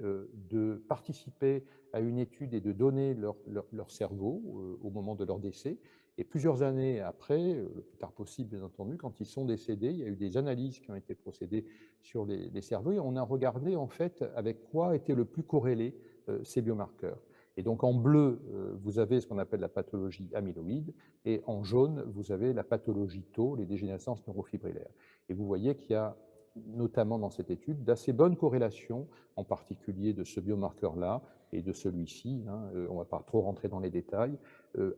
de participer à une étude et de donner leur cerveau au moment de leur décès. Et plusieurs années après, le plus tard possible bien entendu, quand ils sont décédés, il y a eu des analyses qui ont été procédées sur les cerveaux, et on a regardé en fait avec quoi étaient le plus corrélés ces biomarqueurs. Et donc en bleu, vous avez ce qu'on appelle la pathologie amyloïde, et en jaune, vous avez la pathologie tau, les dégénérescences neurofibrillaires. Et vous voyez qu'il y a notamment dans cette étude d'assez bonnes corrélations, en particulier de ce biomarqueur-là et de celui-ci, hein, on ne va pas trop rentrer dans les détails,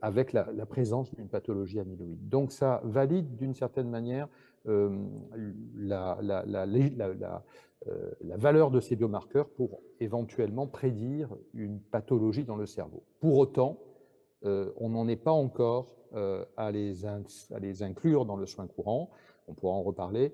avec la présence d'une pathologie amyloïde. Donc ça valide d'une certaine manière la valeur de ces biomarqueurs pour éventuellement prédire une pathologie dans le cerveau. Pour autant, on n'en est pas encore à les inclure dans le soin courant. On pourra en reparler.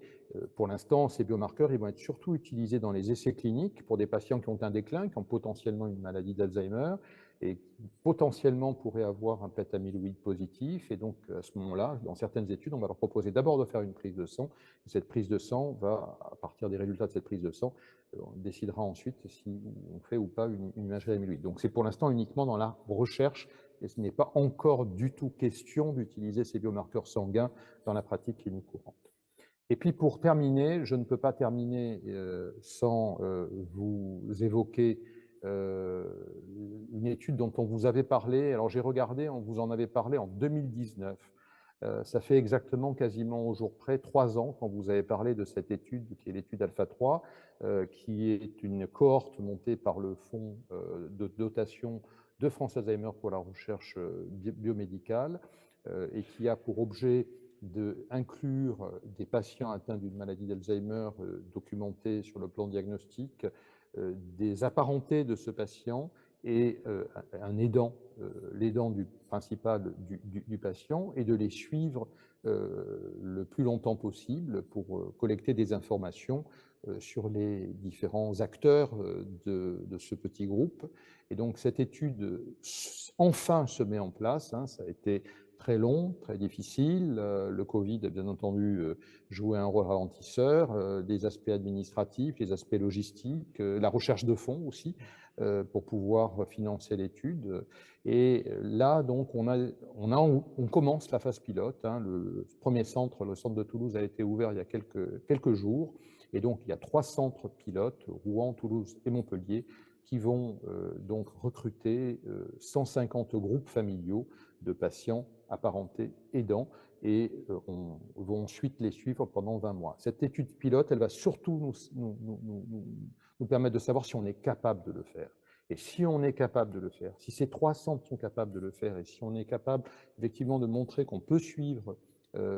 Pour l'instant, ces biomarqueurs ils vont être surtout utilisés dans les essais cliniques pour des patients qui ont un déclin, qui ont potentiellement une maladie d'Alzheimer et qui potentiellement pourraient avoir un PET amyloïde positif. Et donc, à ce moment-là, dans certaines études, on va leur proposer d'abord de faire une prise de sang. Et cette prise de sang va, à partir des résultats de cette prise de sang, on décidera ensuite si on fait ou pas une imagerie amyloïde. Donc, c'est pour l'instant uniquement dans la recherche, et ce n'est pas encore du tout question d'utiliser ces biomarqueurs sanguins dans la pratique clinique courante. Et puis pour terminer, je ne peux pas terminer sans vous évoquer une étude dont on vous avait parlé. Alors j'ai regardé, on vous en avait parlé en 2019. Ça fait exactement quasiment au jour près 3 ans quand vous avez parlé de cette étude qui est l'étude Alpha 3, qui est une cohorte montée par le fonds de dotation de France Alzheimer pour la recherche biomédicale et qui a pour objet d'inclure des patients atteints d'une maladie d'Alzheimer documentée sur le plan diagnostique, des apparentés de ce patient et un aidant, l'aidant principal du patient, et de les suivre le plus longtemps possible pour collecter des informations sur les différents acteurs de ce petit groupe. Et donc cette étude enfin se met en place, hein, ça a été très long, très difficile. Le Covid a bien entendu joué un rôle ralentisseur, des aspects administratifs, les aspects logistiques, la recherche de fonds aussi, pour pouvoir financer l'étude. Et là, donc, on commence la phase pilote. Hein. Le premier centre, le centre de Toulouse, a été ouvert il y a quelques jours. Et donc, il y a 3 centres pilotes, Rouen, Toulouse et Montpellier, qui vont donc recruter 150 groupes familiaux de patients apparentés aidants, et on va ensuite les suivre pendant 20 mois. Cette étude pilote, elle va surtout nous permettre de savoir si on est capable de le faire. Et si on est capable de le faire, si ces 3 centres sont capables de le faire, et si on est capable effectivement de montrer qu'on peut suivre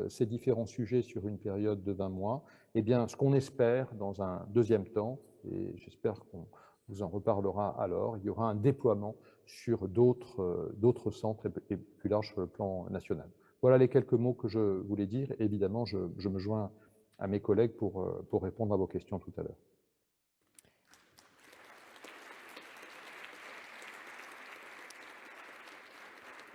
ces différents sujets sur une période de 20 mois, eh bien, ce qu'on espère dans un deuxième temps, et j'espère qu'on vous en reparlera alors, il y aura un déploiement sur d'autres centres et plus large sur le plan national. Voilà les quelques mots que je voulais dire. Et évidemment, je me joins à mes collègues pour répondre à vos questions tout à l'heure.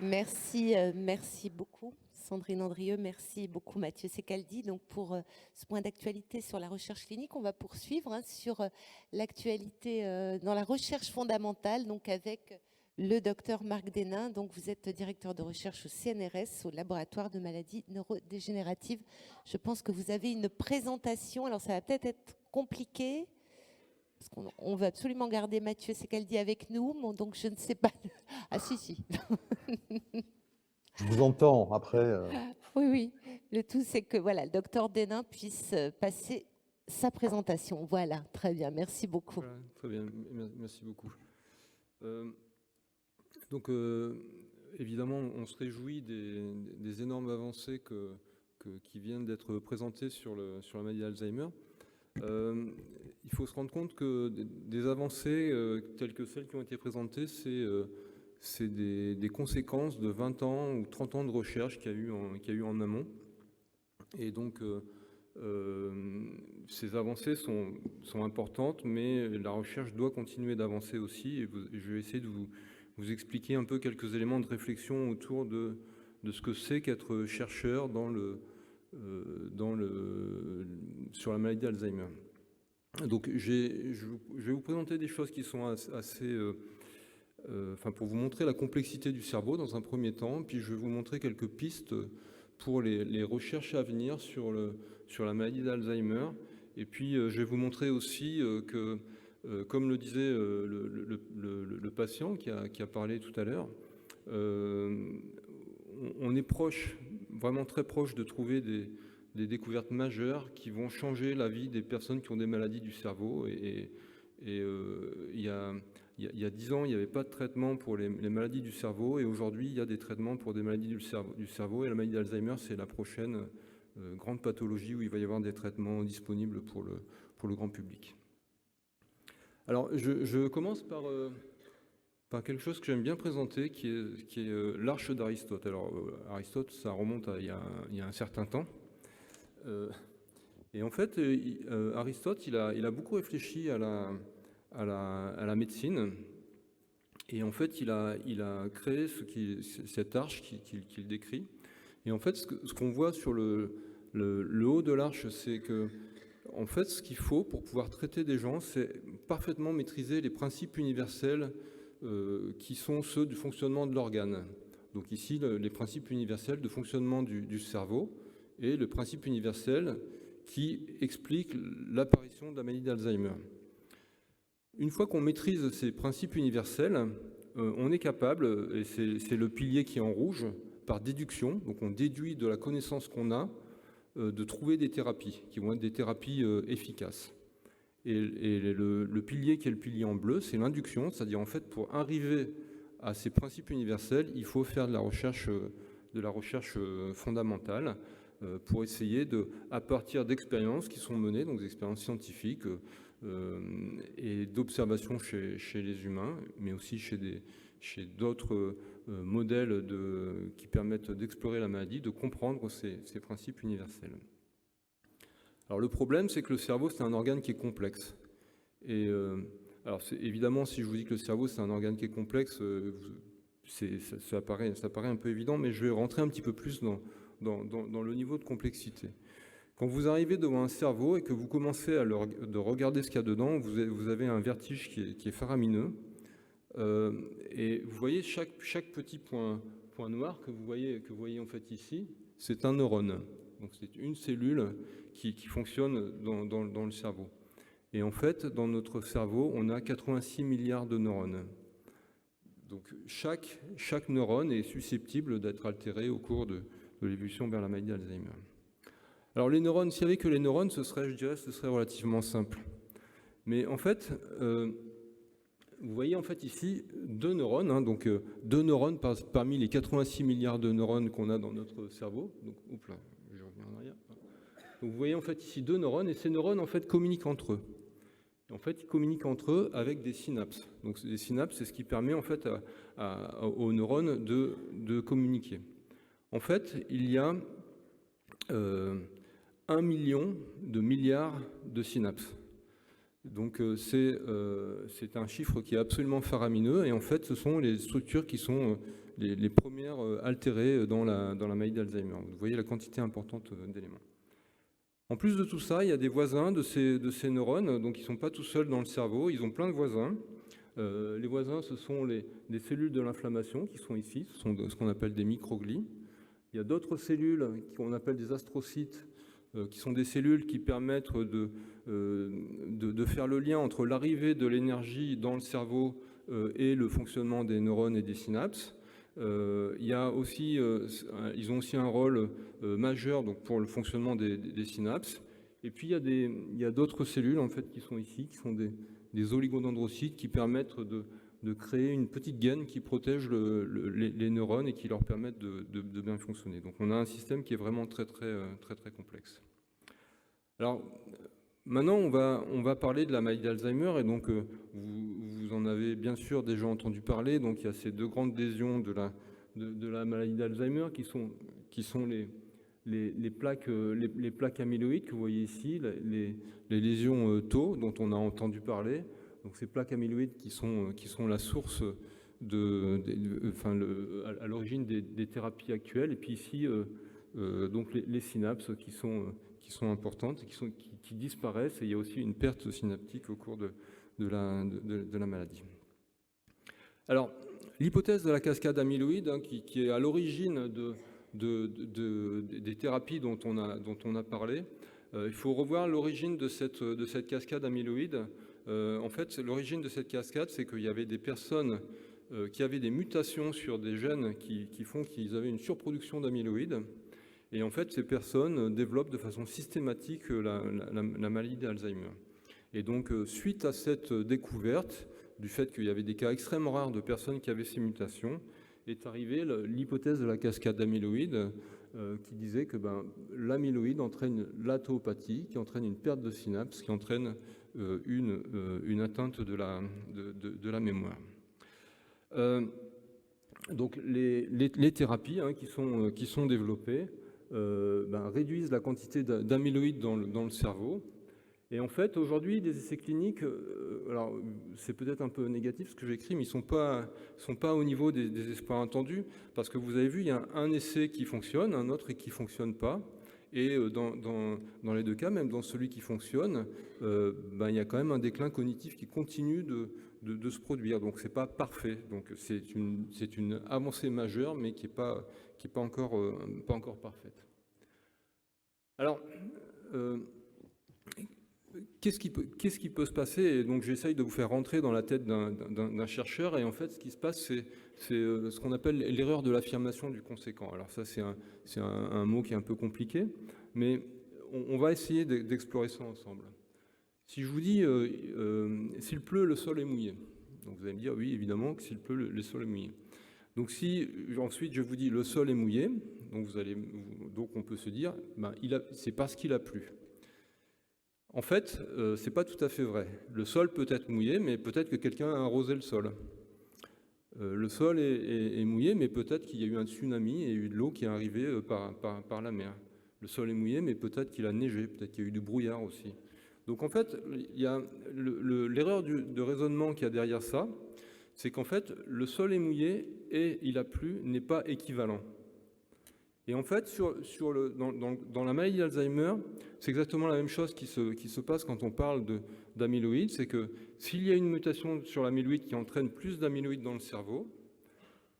Merci, merci beaucoup Sandrine Andrieux, merci beaucoup Mathieu Secaldi. Donc pour ce point d'actualité sur la recherche clinique, on va poursuivre sur l'actualité dans la recherche fondamentale, donc avec le docteur Marc Denain. Donc vous êtes directeur de recherche au CNRS, au laboratoire de maladies neurodégénératives. Je pense que vous avez une présentation, alors ça va peut-être être compliqué, parce qu'on veut absolument garder Mathieu Secaldi avec nous, donc je ne sais pas. Ah si. Je vous entends après. Oui, oui. Le tout, c'est que voilà, le docteur Denain puisse passer sa présentation. Voilà, très bien. Merci beaucoup. Voilà, très bien, merci beaucoup. Donc, évidemment, on se réjouit des énormes avancées qui viennent d'être présentées sur la maladie d'Alzheimer. Il faut se rendre compte que des avancées telles que celles qui ont été présentées, c'est des conséquences de 20 ans ou 30 ans de recherche qu'il y a eu en amont. Et donc, ces avancées sont importantes, mais la recherche doit continuer d'avancer aussi. Et je vais essayer de vous expliquer un peu quelques éléments de réflexion autour de ce que c'est qu'être chercheur sur la maladie d'Alzheimer. Donc, je vais vous présenter des choses qui sont assez... pour vous montrer la complexité du cerveau dans un premier temps, puis je vais vous montrer quelques pistes pour les recherches à venir sur la maladie d'Alzheimer. Et puis, je vais vous montrer aussi que, comme le disait le patient qui a parlé tout à l'heure, on est proche, vraiment très proche de trouver des découvertes majeures qui vont changer la vie des personnes qui ont des maladies du cerveau. Et il y a 10 ans, il n'y avait pas de traitement pour les maladies du cerveau, et aujourd'hui, il y a des traitements pour des maladies du cerveau, et la maladie d'Alzheimer, c'est la prochaine grande pathologie où il va y avoir des traitements disponibles pour le grand public. Alors, je commence par quelque chose que j'aime bien présenter, qui est l'arche d'Aristote. Alors, Aristote, ça remonte à il y a un certain temps. Et en fait, Aristote, il a beaucoup réfléchi à la médecine, et en fait il a créé cette arche qu'il décrit. Et en fait ce qu'on voit sur le haut de l'arche, c'est que en fait ce qu'il faut pour pouvoir traiter des gens, c'est parfaitement maîtriser les principes universels qui sont ceux du fonctionnement de l'organe. Donc ici les principes universels de fonctionnement du cerveau, et le principe universel qui explique l'apparition de la maladie d'Alzheimer. Une fois qu'on maîtrise ces principes universels, on est capable, et c'est le pilier qui est en rouge, par déduction, donc on déduit de la connaissance qu'on a, de trouver des thérapies, qui vont être des thérapies efficaces. Et le pilier qui est le pilier en bleu, c'est l'induction, c'est-à-dire en fait pour arriver à ces principes universels, il faut faire de la recherche fondamentale, pour essayer à partir d'expériences qui sont menées, donc des expériences scientifiques, et d'observation chez les humains, mais aussi chez d'autres modèles qui permettent d'explorer la maladie, de comprendre ces principes universels. Alors le problème, c'est que le cerveau, c'est un organe qui est complexe. Et alors évidemment, si je vous dis que le cerveau, c'est un organe qui est complexe, ça paraît un peu évident, mais je vais rentrer un petit peu plus dans le niveau de complexité. Quand vous arrivez devant un cerveau et que vous commencez de regarder ce qu'il y a dedans, vous avez un vertige qui est faramineux. Et vous voyez chaque petit point noir que vous voyez en fait ici, c'est un neurone. Donc c'est une cellule qui fonctionne dans le cerveau. Et en fait, dans notre cerveau, on a 86 milliards de neurones. Donc chaque neurone est susceptible d'être altéré au cours de l'évolution vers la maladie d'Alzheimer. Alors les neurones, s'il n'y avait que les neurones, ce serait relativement simple. Mais en fait, vous voyez en fait ici deux neurones, donc deux neurones parmi les 86 milliards de neurones qu'on a dans notre cerveau. Donc, je reviens en arrière. Donc vous voyez en fait ici deux neurones, et ces neurones en fait communiquent entre eux. Et en fait, ils communiquent entre eux avec des synapses. Donc les synapses, c'est ce qui permet en fait aux neurones de communiquer. En fait, il y a 1 million de milliards de synapses. Donc c'est un chiffre qui est absolument faramineux, et en fait ce sont les structures qui sont les premières altérées dans la maladie d'Alzheimer. Vous voyez la quantité importante d'éléments. En plus de tout ça, il y a des voisins de ces neurones, donc ils ne sont pas tout seuls dans le cerveau, ils ont plein de voisins. Les voisins, ce sont des cellules de l'inflammation qui sont ici, ce sont ce qu'on appelle des microglies. Il y a d'autres cellules qu'on appelle des astrocytes, qui sont des cellules qui permettent de faire le lien entre l'arrivée de l'énergie dans le cerveau et le fonctionnement des neurones et des synapses. Il y a aussi, ils ont aussi un rôle majeur donc, pour le fonctionnement des synapses. Et puis il y a d'autres cellules en fait, qui sont ici, qui sont des oligodendrocytes qui permettent de créer une petite gaine qui protège les neurones et qui leur permettent de bien fonctionner. Donc on a un système qui est vraiment très complexe. Alors maintenant on va parler de la maladie d'Alzheimer, et donc vous en avez bien sûr déjà entendu parler. Donc il y a ces deux grandes lésions de la maladie d'Alzheimer qui sont les plaques amyloïdes que vous voyez ici, les lésions tau dont on a entendu parler. Donc ces plaques amyloïdes qui sont la source à l'origine des thérapies actuelles. Et puis ici, donc les synapses qui sont importantes, qui disparaissent, et il y a aussi une perte synaptique au cours de la maladie. Alors, l'hypothèse de la cascade amyloïde, hein, qui est à l'origine des thérapies dont on a parlé, il faut revoir l'origine de cette cascade amyloïde. En fait, l'origine de cette cascade, c'est qu'il y avait des personnes qui avaient des mutations sur des gènes qui font qu'ils avaient une surproduction d'amyloïdes. Et en fait, ces personnes développent de façon systématique la maladie d'Alzheimer. Et donc, suite à cette découverte, du fait qu'il y avait des cas extrêmement rares de personnes qui avaient ces mutations, est arrivée l'hypothèse de la cascade amyloïde qui disait que l'amyloïde entraîne la tauopathie, qui entraîne une perte de synapses, qui entraîne une atteinte de la mémoire. Donc, les thérapies hein, qui sont développées réduisent la quantité d'amyloïdes dans le cerveau. Et en fait, aujourd'hui, des essais cliniques, alors c'est peut-être un peu négatif ce que j'écris, mais ils ne sont pas au niveau des espoirs attendus, parce que vous avez vu, il y a un essai qui fonctionne, un autre qui ne fonctionne pas. Et dans les deux cas, même dans celui qui fonctionne, il y a quand même un déclin cognitif qui continue de se produire. Donc c'est pas parfait. Donc c'est une avancée majeure, mais qui est pas encore parfaite. Alors qu'est-ce qui peut se passer? Et donc j'essaye de vous faire rentrer dans la tête d'un chercheur, et en fait ce qui se passe, c'est ce qu'on appelle l'erreur de l'affirmation du conséquent. Alors ça c'est un mot qui est un peu compliqué, mais on va essayer d'explorer ça ensemble. Si je vous dis s'il pleut, le sol est mouillé, donc vous allez me dire oui, évidemment que s'il pleut, le sol est mouillé. Donc si ensuite je vous dis le sol est mouillé, donc on peut se dire c'est parce qu'il a plu. En fait, c'est pas tout à fait vrai. Le sol peut être mouillé, mais peut-être que quelqu'un a arrosé le sol. Le sol est mouillé, mais peut-être qu'il y a eu un tsunami et eu de l'eau qui est arrivée par la mer. Le sol est mouillé, mais peut-être qu'il a neigé, peut-être qu'il y a eu du brouillard aussi. Donc en fait, il y a l'erreur de raisonnement qu'il y a derrière ça, c'est qu'en fait, le sol est mouillé et il a plu n'est pas équivalent. Et en fait, dans la maladie d'Alzheimer, c'est exactement la même chose qui se passe quand on parle d'amyloïdes, c'est que s'il y a une mutation sur l'amyloïde qui entraîne plus d'amyloïdes dans le cerveau,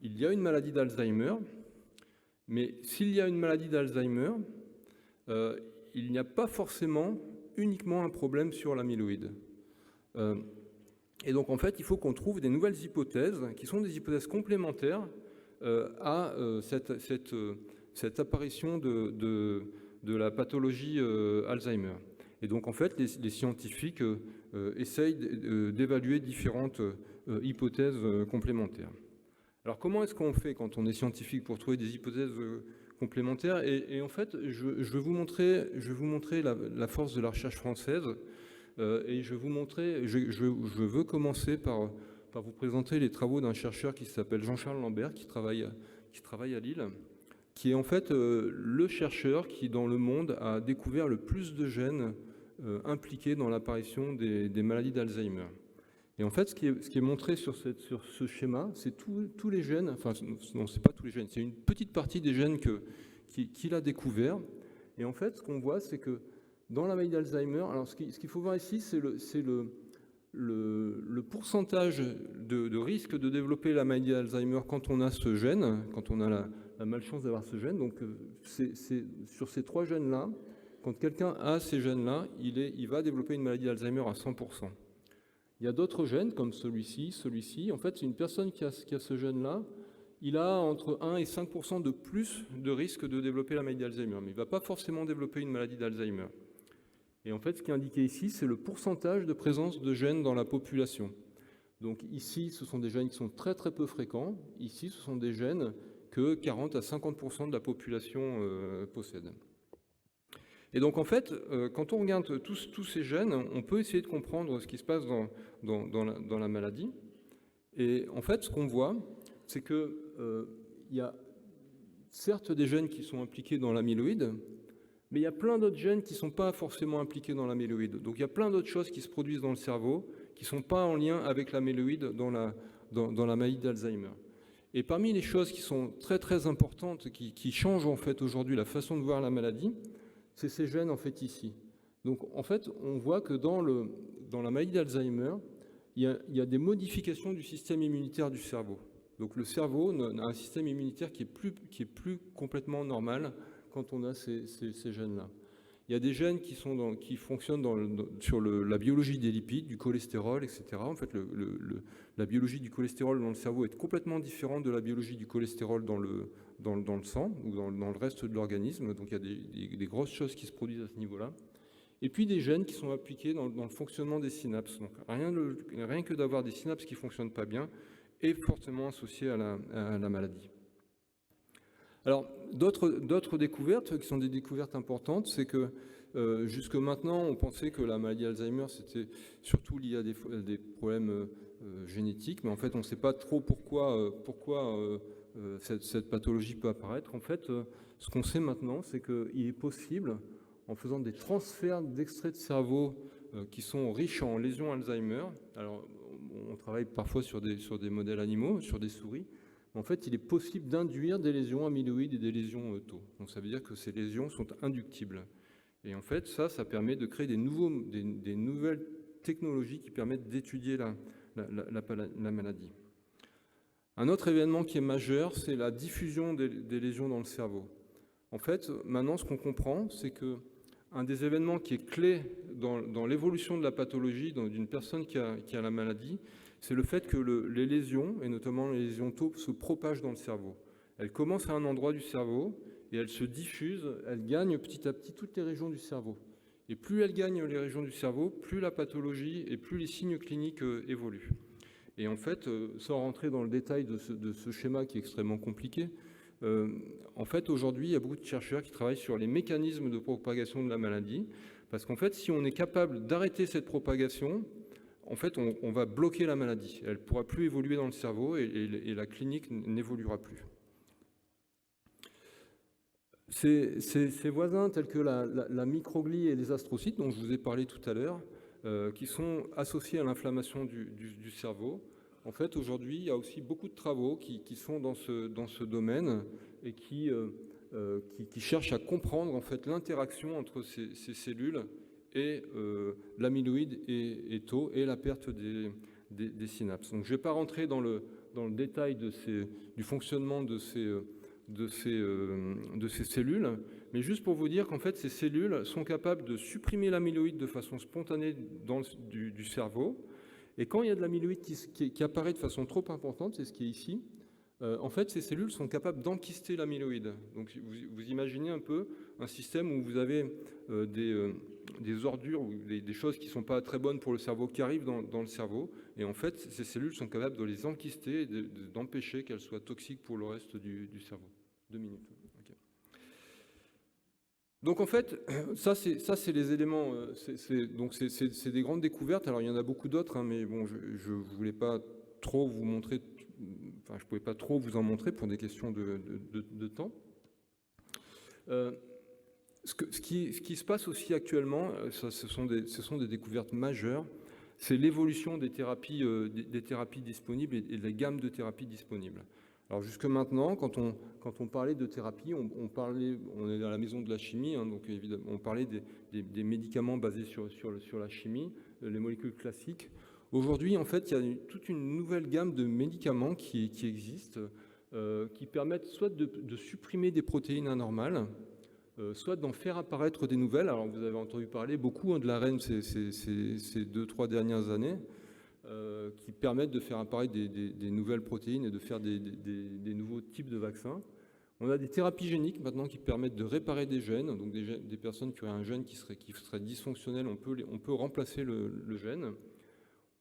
il y a une maladie d'Alzheimer, mais s'il y a une maladie d'Alzheimer, il n'y a pas forcément uniquement un problème sur l'amyloïde. Et donc en fait, il faut qu'on trouve des nouvelles hypothèses, qui sont des hypothèses complémentaires à cette apparition de la pathologie Alzheimer. Et donc en fait, les scientifiques essayent d'évaluer différentes hypothèses complémentaires. Alors comment est-ce qu'on fait quand on est scientifique pour trouver des hypothèses complémentaires? Et en fait, je vais vous montrer la force de la recherche française, et je veux commencer par vous présenter les travaux d'un chercheur qui s'appelle Jean-Charles Lambert, qui travaille à Lille. qui est en fait le chercheur qui, dans le monde, a découvert le plus de gènes impliqués dans l'apparition des maladies d'Alzheimer. Et en fait, ce qui est montré sur ce schéma, c'est tous les gènes, enfin non, c'est pas tous les gènes, c'est une petite partie des gènes qu'il a découvert. Et en fait, ce qu'on voit, c'est que dans la maladie d'Alzheimer, alors ce qu'il faut voir ici, c'est le pourcentage de risque de développer la maladie d'Alzheimer quand on a ce gène, quand on a la malchance d'avoir ce gène. Donc, c'est sur ces 3 gènes-là, quand quelqu'un a ces gènes-là, il va développer une maladie d'Alzheimer à 100%. Il y a d'autres gènes, comme celui-ci. En fait, c'est une personne qui a ce gène-là, il a entre 1 et 5% de plus de risque de développer la maladie d'Alzheimer, mais il ne va pas forcément développer une maladie d'Alzheimer. Et en fait, ce qui est indiqué ici, c'est le pourcentage de présence de gènes dans la population. Donc ici, ce sont des gènes qui sont très très peu fréquents. Ici, ce sont des gènes que 40 à 50% de la population possède. Et donc en fait, quand on regarde tous ces gènes, on peut essayer de comprendre ce qui se passe dans la maladie. Et en fait, ce qu'on voit, c'est qu'il y a certes des gènes qui sont impliqués dans l'amyloïde, mais il y a plein d'autres gènes qui ne sont pas forcément impliqués dans l'amyloïde. Donc il y a plein d'autres choses qui se produisent dans le cerveau qui ne sont pas en lien avec l'amyloïde dans la maladie d'Alzheimer. Et parmi les choses qui sont très très importantes, qui changent en fait aujourd'hui la façon de voir la maladie, c'est ces gènes en fait ici. Donc en fait, on voit que dans la maladie d'Alzheimer, il y a des modifications du système immunitaire du cerveau. Donc le cerveau a un système immunitaire qui est plus complètement normal quand on a ces gènes-là. Il y a des gènes qui fonctionnent sur la biologie des lipides, du cholestérol, etc. En fait, la biologie du cholestérol dans le cerveau est complètement différente de la biologie du cholestérol dans le sang ou dans le reste de l'organisme. Donc il y a des grosses choses qui se produisent à ce niveau-là. Et puis des gènes qui sont appliqués dans le fonctionnement des synapses. Donc rien que d'avoir des synapses qui ne fonctionnent pas bien est fortement associé à la maladie. Alors, d'autres découvertes qui sont des découvertes importantes, c'est que jusque maintenant, on pensait que la maladie d'Alzheimer, c'était surtout lié à des problèmes génétiques, mais en fait, on ne sait pas trop pourquoi cette pathologie peut apparaître. En fait, ce qu'on sait maintenant, c'est qu'il est possible, en faisant des transferts d'extraits de cerveau qui sont riches en lésions Alzheimer, alors on travaille parfois sur des modèles animaux, sur des souris, en fait, il est possible d'induire des lésions amyloïdes et des lésions tau. Donc ça veut dire que ces lésions sont inductibles. Et en fait, ça permet de créer des nouvelles technologies qui permettent d'étudier la maladie. Un autre événement qui est majeur, c'est la diffusion des lésions dans le cerveau. En fait, maintenant, ce qu'on comprend, c'est qu'un des événements qui est clé dans l'évolution de la pathologie d'une personne qui a la maladie, c'est le fait que les lésions, et notamment les lésions tau, se propagent dans le cerveau. Elles commencent à un endroit du cerveau et elles se diffusent, elles gagnent petit à petit toutes les régions du cerveau. Et plus elles gagnent les régions du cerveau, plus la pathologie et plus les signes cliniques évoluent. Et en fait, sans rentrer dans le détail de ce schéma qui est extrêmement compliqué, en fait, aujourd'hui, il y a beaucoup de chercheurs qui travaillent sur les mécanismes de propagation de la maladie, parce qu'en fait, si on est capable d'arrêter cette propagation, en fait, on va bloquer la maladie. Elle ne pourra plus évoluer dans le cerveau et la clinique n'évoluera plus. Ces voisins tels que la microglie et les astrocytes, dont je vous ai parlé tout à l'heure, qui sont associés à l'inflammation du cerveau, en fait, aujourd'hui, il y a aussi beaucoup de travaux qui sont dans ce domaine et qui cherchent à comprendre en fait, l'interaction entre ces cellules et l'amyloïde et tau et la perte des synapses. Donc, je ne vais pas rentrer dans le détail du fonctionnement de ces cellules, mais juste pour vous dire qu'en fait, ces cellules sont capables de supprimer l'amyloïde de façon spontanée du cerveau. Et quand il y a de l'amyloïde qui apparaît de façon trop importante, c'est ce qui est ici, en fait, ces cellules sont capables d'enkyster l'amyloïde. Donc, vous imaginez un peu un système où vous avez des ordures ou des choses qui ne sont pas très bonnes pour le cerveau qui arrivent dans le cerveau. Et en fait, ces cellules sont capables de les enkyster et d'empêcher qu'elles soient toxiques pour le reste du cerveau. 2 minutes. Okay. Donc en fait, ça c'est les éléments, donc c'est des grandes découvertes. Alors il y en a beaucoup d'autres, hein, mais bon, je voulais pas trop vous montrer, enfin je pouvais pas trop vous en montrer pour des questions de temps. Ce qui se passe aussi actuellement, ce sont des découvertes majeures, c'est l'évolution des thérapies disponibles et de la gamme de thérapies disponibles. Alors jusque maintenant, quand on parlait de thérapie, on est dans la maison de la chimie, hein, donc évidemment, on parlait des médicaments basés sur la chimie, les molécules classiques. Aujourd'hui, en fait, il y a toute une nouvelle gamme de médicaments qui existent, qui permettent soit de supprimer des protéines anormales, soit d'en faire apparaître des nouvelles. Alors vous avez entendu parler beaucoup de l'ARN ces 2-3 dernières années, qui permettent de faire apparaître des nouvelles protéines et de faire des nouveaux types de vaccins. On a des thérapies géniques maintenant qui permettent de réparer des gènes, donc des personnes qui auraient un gène qui serait dysfonctionnel, on peut remplacer le gène.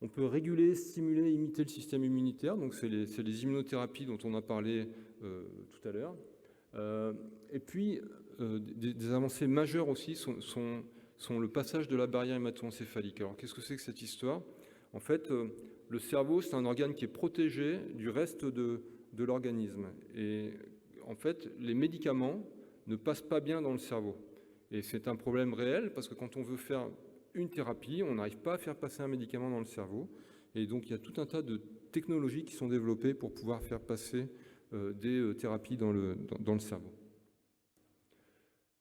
On peut réguler, stimuler, imiter le système immunitaire, donc c'est les immunothérapies dont on a parlé tout à l'heure. Et puis, des avancées majeures aussi sont le passage de la barrière hémato-encéphalique. Alors, qu'est-ce que c'est que cette histoire ? En fait, le cerveau, c'est un organe qui est protégé du reste de l'organisme. Et en fait, les médicaments ne passent pas bien dans le cerveau. Et c'est un problème réel, parce que quand on veut faire une thérapie, on n'arrive pas à faire passer un médicament dans le cerveau. Et donc, il y a tout un tas de technologies qui sont développées pour pouvoir faire passer des thérapies dans le cerveau.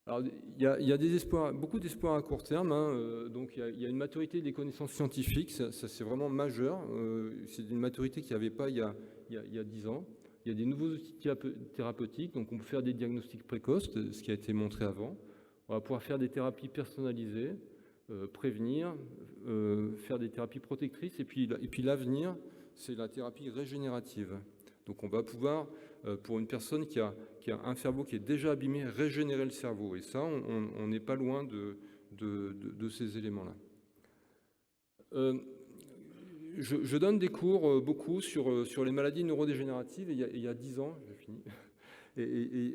Alors, il y a beaucoup d'espoirs à court terme. Hein. Donc, il y a une maturité des connaissances scientifiques, ça c'est vraiment majeur. C'est une maturité qu'il n'y avait pas il y a 10 ans. Il y a des nouveaux outils thérapeutiques, donc on peut faire des diagnostics précoces, ce qui a été montré avant. On va pouvoir faire des thérapies personnalisées, prévenir, faire des thérapies protectrices, et puis l'avenir, c'est la thérapie régénérative. Donc on va pouvoir, pour une personne qui a un cerveau qui est déjà abîmé, régénérer le cerveau. Et ça, on n'est pas loin de ces éléments-là. Je donne des cours beaucoup sur les maladies neurodégénératives. Et il y a 10 ans, j'ai fini. Et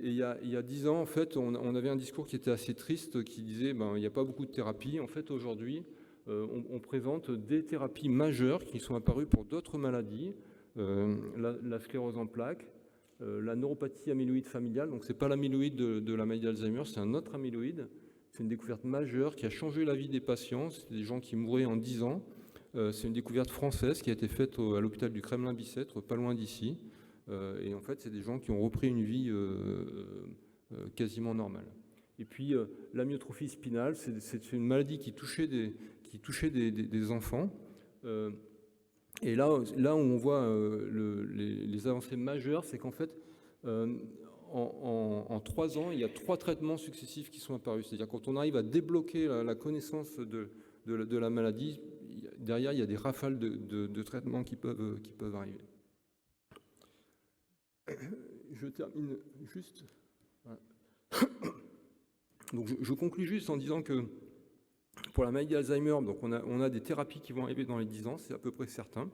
il y a 10 ans, en fait, on avait un discours qui était assez triste, qui disait il n'y a pas beaucoup de thérapies. En fait, aujourd'hui, on présente des thérapies majeures qui sont apparues pour d'autres maladies. La sclérose en plaques, la neuropathie amyloïde familiale, donc c'est pas l'amyloïde de la maladie d'Alzheimer, c'est un autre amyloïde. C'est une découverte majeure qui a changé la vie des patients. C'est des gens qui mouraient en 10 ans. C'est une découverte française qui a été faite à l'hôpital du Kremlin-Bicêtre, pas loin d'ici. Et en fait, c'est des gens qui ont repris une vie quasiment normale. Et puis, l'amyotrophie spinale, c'est une maladie qui touchait des enfants. Et là où on voit les avancées majeures, c'est qu'en fait, en 3 ans, il y a 3 traitements successifs qui sont apparus. C'est-à-dire quand on arrive à débloquer la connaissance de la maladie, derrière, il y a des rafales de traitements qui peuvent arriver. Je termine juste. Voilà. Donc je conclus juste en disant que pour la maladie d'Alzheimer, donc on a des thérapies qui vont arriver dans les 10 ans, c'est à peu près certain.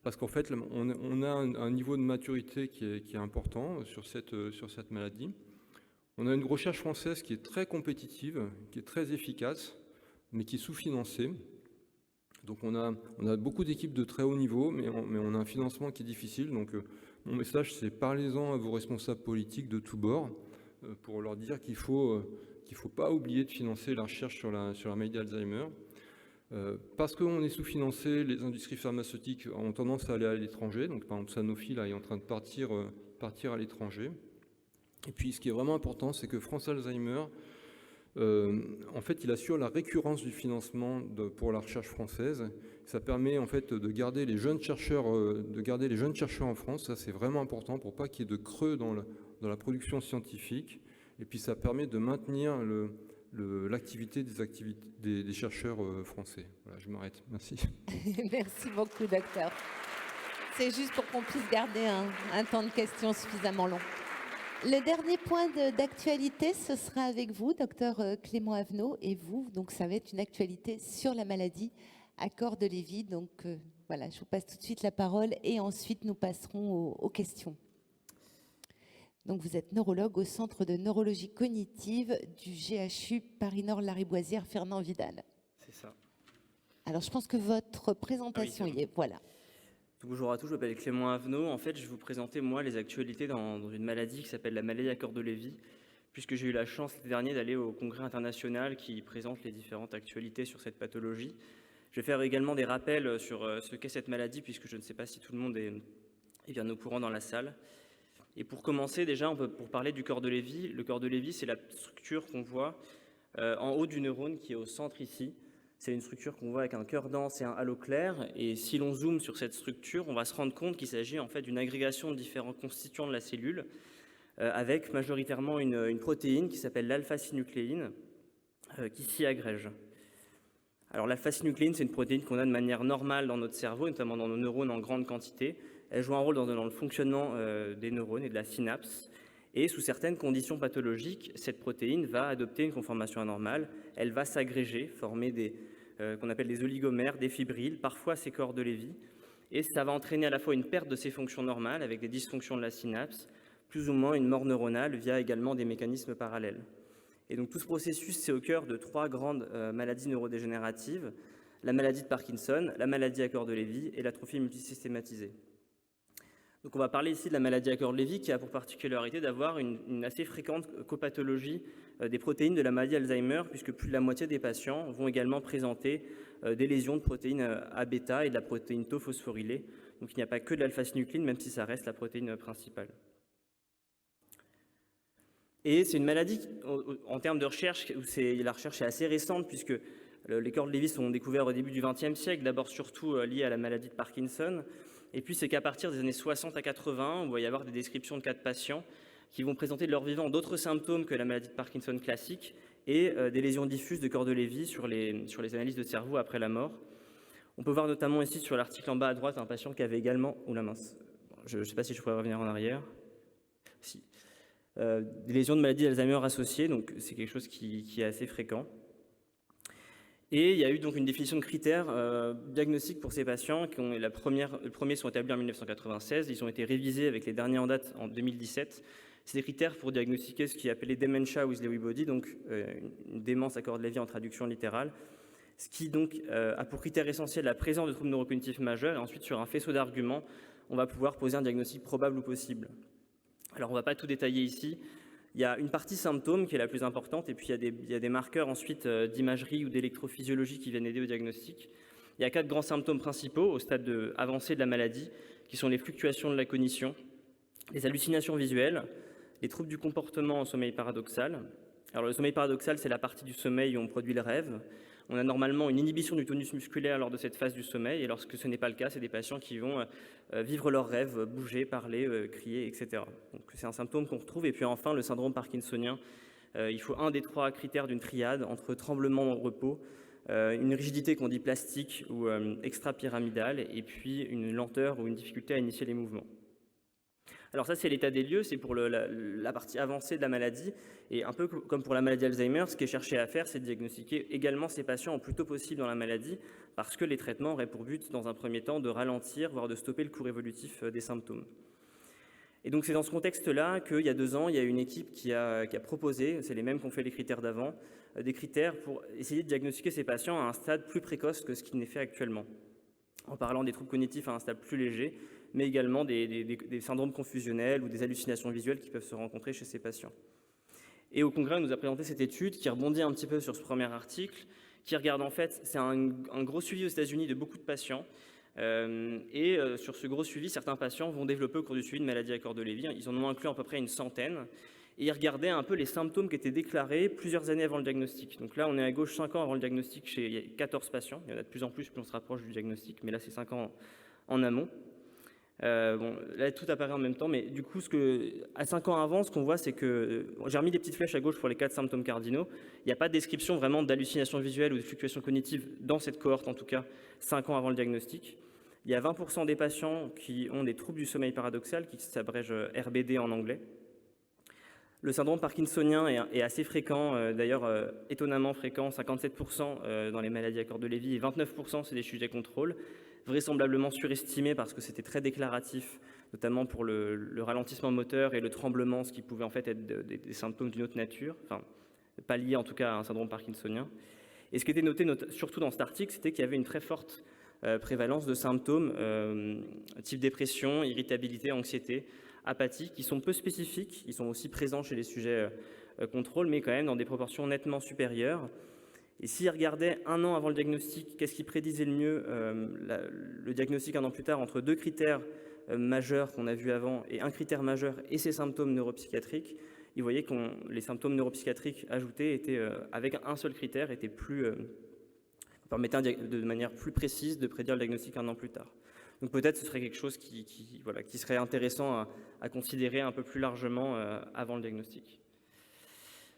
Parce qu'en fait, on a un niveau de maturité qui est important sur cette maladie. On a une recherche française qui est très compétitive, qui est très efficace, mais qui est sous-financée. Donc on a beaucoup d'équipes de très haut niveau, mais on a un financement qui est difficile. Donc mon message, c'est parlez-en à vos responsables politiques de tous bords pour leur dire qu'il faut pas oublier de financer la recherche sur la maladie d'Alzheimer. Parce qu'on est sous-financé, les industries pharmaceutiques ont tendance à aller à l'étranger. Donc par exemple, Sanofi là, est en train de partir à l'étranger. Et puis ce qui est vraiment important, c'est que France Alzheimer, en fait, il assure la récurrence du financement pour la recherche française. Ça permet en fait de garder les jeunes chercheurs en France. Ça, c'est vraiment important pour pas qu'il y ait de creux dans la production scientifique. Et puis ça permet de maintenir l'activité des chercheurs français. Voilà, je m'arrête. Merci. Merci beaucoup, docteur. C'est juste pour qu'on puisse garder un temps de questions suffisamment long. Le dernier point d'actualité, ce sera avec vous, docteur Clément Avenot, et vous. Donc, ça va être une actualité sur la maladie à corps de Lévy. Donc, voilà, je vous passe tout de suite la parole et ensuite nous passerons aux questions. Donc, vous êtes neurologue au Centre de neurologie cognitive du GHU Paris-Nord-Lariboisière Fernand Vidal. C'est ça. Alors, je pense que votre présentation y est. Voilà. Bonjour à tous, je m'appelle Clément Avenot. En fait, je vais vous présenter, moi, les actualités dans une maladie qui s'appelle la maladie à cœur de Lévy, puisque j'ai eu la chance l'été dernier d'aller au congrès international qui présente les différentes actualités sur cette pathologie. Je vais faire également des rappels sur ce qu'est cette maladie, puisque je ne sais pas si tout le monde est bien au courant dans la salle. Et pour commencer, déjà, pour parler du cœur de Lévy, le cœur de Lévy, c'est la structure qu'on voit en haut du neurone qui est au centre ici. C'est une structure qu'on voit avec un cœur dense et un halo clair. Et si l'on zoome sur cette structure, on va se rendre compte qu'il s'agit en fait d'une agrégation de différents constituants de la cellule, avec majoritairement une protéine qui s'appelle l'alpha-synucléine, qui s'y agrège. Alors l'alpha-synucléine, c'est une protéine qu'on a de manière normale dans notre cerveau, notamment dans nos neurones en grande quantité. Elle joue un rôle dans le fonctionnement des neurones et de la synapse. Et sous certaines conditions pathologiques, cette protéine va adopter une conformation anormale. Elle va s'agréger, former qu'on appelle des oligomères, des fibrilles, parfois ces corps de Lévy. Et ça va entraîner à la fois une perte de ses fonctions normales avec des dysfonctions de la synapse, plus ou moins une mort neuronale via également des mécanismes parallèles. Et donc tout ce processus, c'est au cœur de 3 grandes maladies neurodégénératives, la maladie de Parkinson, la maladie à cœur de Lévy et l'atrophie multisystématisée. Donc on va parler ici de la maladie à cœur de Lévy qui a pour particularité d'avoir une assez fréquente copathologie des protéines de la maladie Alzheimer, puisque plus de la moitié des patients vont également présenter des lésions de protéines A-bêta et de la protéine tau phosphorylée. Donc il n'y a pas que de l'alpha-synucléine, même si ça reste la protéine principale. Et c'est une maladie, en termes de recherche, où la recherche est assez récente, puisque les corps de Lévy sont découverts au début du XXe siècle, d'abord surtout liés à la maladie de Parkinson. Et puis c'est qu'à partir des années 60 à 80, on va y avoir des descriptions de cas de patients qui vont présenter de leur vivant d'autres symptômes que la maladie de Parkinson classique et des lésions diffuses de corps de Lévy sur les analyses de cerveau après la mort. On peut voir notamment ici sur l'article en bas à droite un patient qui avait également, je ne sais pas si je pourrais revenir en arrière, si, des lésions de maladie d'Alzheimer associées, donc c'est quelque chose qui est assez fréquent. Et il y a eu donc une définition de critères diagnostiques pour ces patients. Les premiers sont établis en 1996, ils ont été révisés avec les derniers en date en 2017. C'est des critères pour diagnostiquer ce qui est appelé dementia with Lewy body, donc une démence à corps de Lévy en traduction littérale, ce qui donc a pour critère essentiel la présence de troubles neurocognitifs majeurs. Et ensuite, sur un faisceau d'arguments, on va pouvoir poser un diagnostic probable ou possible. Alors, on ne va pas tout détailler ici. Il y a une partie symptômes qui est la plus importante, et puis il y a des marqueurs ensuite d'imagerie ou d'électrophysiologie qui viennent aider au diagnostic. Il y a 4 grands symptômes principaux au stade avancé de la maladie, qui sont les fluctuations de la cognition, les hallucinations visuelles, les troubles du comportement en sommeil paradoxal. Alors le sommeil paradoxal, c'est la partie du sommeil où on produit le rêve. On a normalement une inhibition du tonus musculaire lors de cette phase du sommeil, et lorsque ce n'est pas le cas, c'est des patients qui vont vivre leurs rêves, bouger, parler, crier, etc. Donc c'est un symptôme qu'on retrouve. Et puis enfin, le syndrome parkinsonien, il faut un des 3 critères d'une triade entre tremblement en repos, une rigidité qu'on dit plastique ou extra-pyramidale, et puis une lenteur ou une difficulté à initier les mouvements. Alors ça, c'est l'état des lieux, c'est pour la partie avancée de la maladie. Et un peu comme pour la maladie Alzheimer, ce qui est cherché à faire, c'est de diagnostiquer également ces patients au plus tôt possible dans la maladie, parce que les traitements auraient pour but, dans un premier temps, de ralentir, voire de stopper le cours évolutif des symptômes. Et donc c'est dans ce contexte-là qu'il y a 2 ans, il y a une équipe qui a proposé, c'est les mêmes qui ont fait les critères d'avant, des critères pour essayer de diagnostiquer ces patients à un stade plus précoce que ce qui n'est fait actuellement, en parlant des troubles cognitifs à un stade plus léger, mais également des syndromes confusionnels ou des hallucinations visuelles qui peuvent se rencontrer chez ces patients. Et au congrès, on nous a présenté cette étude qui rebondit un petit peu sur ce premier article, qui regarde en fait, c'est un gros suivi aux États-Unis de beaucoup de patients. Sur ce gros suivi, certains patients vont développer au cours du suivi une maladie à corps de Lévy. Ils en ont inclus à peu près une centaine. Et ils regardaient un peu les symptômes qui étaient déclarés plusieurs années avant le diagnostic. Donc là, on est à gauche 5 ans avant le diagnostic chez 14 patients. Il y en a de plus en plus on se rapproche du diagnostic, mais là, c'est 5 ans en amont. Là, tout apparaît en même temps, mais du coup, à 5 ans avant, ce qu'on voit, c'est que j'ai remis des petites flèches à gauche pour les 4 symptômes cardinaux. Il n'y a pas de description vraiment d'hallucination visuelle ou de fluctuation cognitive dans cette cohorte, en tout cas, 5 ans avant le diagnostic. Il y a 20% des patients qui ont des troubles du sommeil paradoxal, qui s'abrège RBD en anglais. Le syndrome parkinsonien est assez fréquent, d'ailleurs étonnamment fréquent, 57% dans les maladies à corps de Lévy et 29% c'est des sujets contrôle, vraisemblablement surestimé parce que c'était très déclaratif, notamment pour le ralentissement moteur et le tremblement, ce qui pouvait en fait être des symptômes d'une autre nature, enfin pas liés en tout cas à un syndrome parkinsonien. Et ce qui était noté surtout dans cet article, c'était qu'il y avait une très forte prévalence de symptômes type dépression, irritabilité, anxiété, apathie, qui sont peu spécifiques, qui sont aussi présents chez les sujets contrôle, mais quand même dans des proportions nettement supérieures. Et s'ils regardaient 1 an avant le diagnostic, qu'est-ce qui prédisait le mieux le diagnostic 1 an plus tard entre 2 critères majeurs qu'on a vus avant et un critère majeur et ses symptômes neuropsychiatriques, ils voyaient que les symptômes neuropsychiatriques ajoutés étaient, avec un seul critère, permettaient de manière plus précise de prédire le diagnostic 1 an plus tard. Donc peut-être ce serait quelque chose qui serait intéressant à considérer un peu plus largement avant le diagnostic.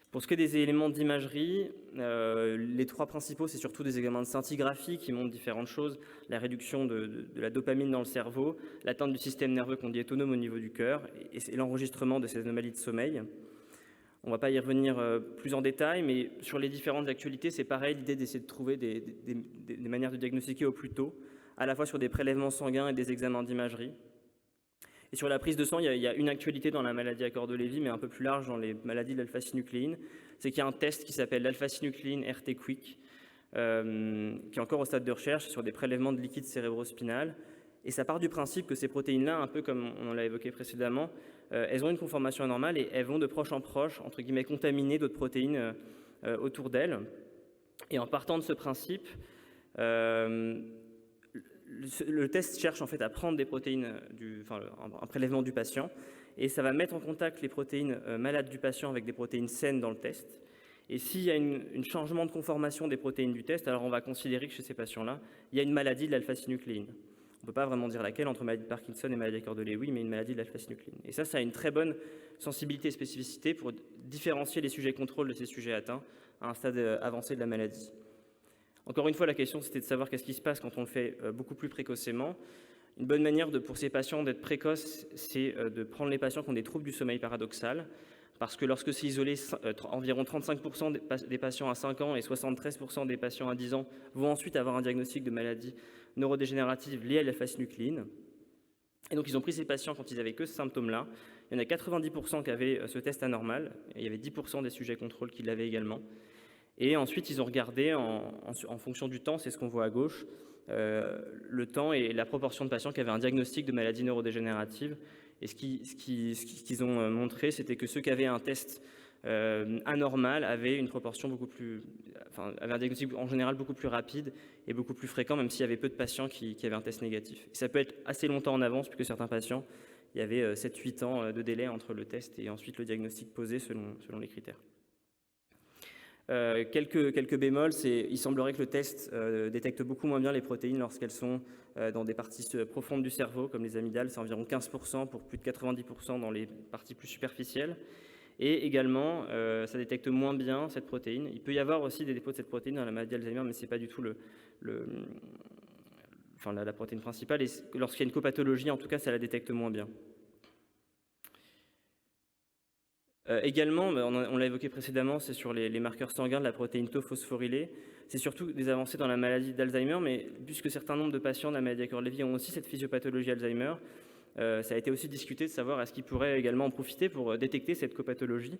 Pour ce qui est des éléments d'imagerie, les 3 principaux, c'est surtout des examens de scintigraphie qui montrent différentes choses, la réduction de la dopamine dans le cerveau, l'atteinte du système nerveux qu'on dit autonome au niveau du cœur et l'enregistrement de ces anomalies de sommeil. On ne va pas y revenir plus en détail, mais sur les différentes actualités, c'est pareil, l'idée d'essayer de trouver des manières de diagnostiquer au plus tôt, à la fois sur des prélèvements sanguins et des examens d'imagerie. Et sur la prise de sang, il y a une actualité dans la maladie à corps de Lévy, mais un peu plus large dans les maladies de l'alpha-synucléine, c'est qu'il y a un test qui s'appelle l'alpha-synucléine RT-Quick, qui est encore au stade de recherche sur des prélèvements de liquide cérébrospinal. Et ça part du principe que ces protéines-là, un peu comme on l'a évoqué précédemment, elles ont une conformation anormale et elles vont de proche en proche, entre guillemets, contaminer d'autres protéines autour d'elles. Et en partant de ce principe, le test cherche en fait à prendre des protéines, un prélèvement du patient, et ça va mettre en contact les protéines malades du patient avec des protéines saines dans le test. Et s'il y a un changement de conformation des protéines du test, alors on va considérer que chez ces patients-là, il y a une maladie de l'alpha-synucléine. On ne peut pas vraiment dire laquelle, entre maladie de Parkinson et maladie à corps de Lévy, mais une maladie de l'alpha-synucléine. Et ça a une très bonne sensibilité et spécificité pour différencier les sujets contrôle de ces sujets atteints à un stade avancé de la maladie. Encore une fois, la question, c'était de savoir qu'est-ce qui se passe quand on le fait beaucoup plus précocement. Une bonne manière pour ces patients d'être précoces, c'est de prendre les patients qui ont des troubles du sommeil paradoxal, parce que lorsque c'est isolé, environ 35% des patients à 5 ans et 73% des patients à 10 ans vont ensuite avoir un diagnostic de maladie neurodégénérative liée à l'alpha-synucléine. Et donc, ils ont pris ces patients quand ils n'avaient que ce symptôme-là. Il y en a 90% qui avaient ce test anormal, et il y avait 10% des sujets contrôle qui l'avaient également. Et ensuite, ils ont regardé en fonction du temps, c'est ce qu'on voit à gauche, le temps et la proportion de patients qui avaient un diagnostic de maladie neurodégénérative. Et ce qu'ils ont montré, c'était que ceux qui avaient un test anormal avaient une proportion avaient un diagnostic en général beaucoup plus rapide et beaucoup plus fréquent, même s'il y avait peu de patients qui avaient un test négatif. Et ça peut être assez longtemps en avance, puisque certains patients, il y avait 7-8 ans de délai entre le test et ensuite le diagnostic posé selon les critères. Quelques bémols, il semblerait que le test détecte beaucoup moins bien les protéines lorsqu'elles sont dans des parties profondes du cerveau, comme les amygdales, c'est environ 15% pour plus de 90% dans les parties plus superficielles. Et également, ça détecte moins bien cette protéine. Il peut y avoir aussi des dépôts de cette protéine dans la maladie d'Alzheimer, mais ce n'est pas du tout la protéine principale. Et lorsqu'il y a une copathologie, en tout cas, ça la détecte moins bien. Également, on l'a évoqué précédemment, c'est sur les marqueurs sanguins de la protéine tau phosphorylée. C'est surtout des avancées dans la maladie d'Alzheimer, mais puisque certains nombres de patients de la maladie à corps de Lévy ont aussi cette physiopathologie Alzheimer, ça a été aussi discuté de savoir est-ce qu'ils pourraient également en profiter pour détecter cette copathologie.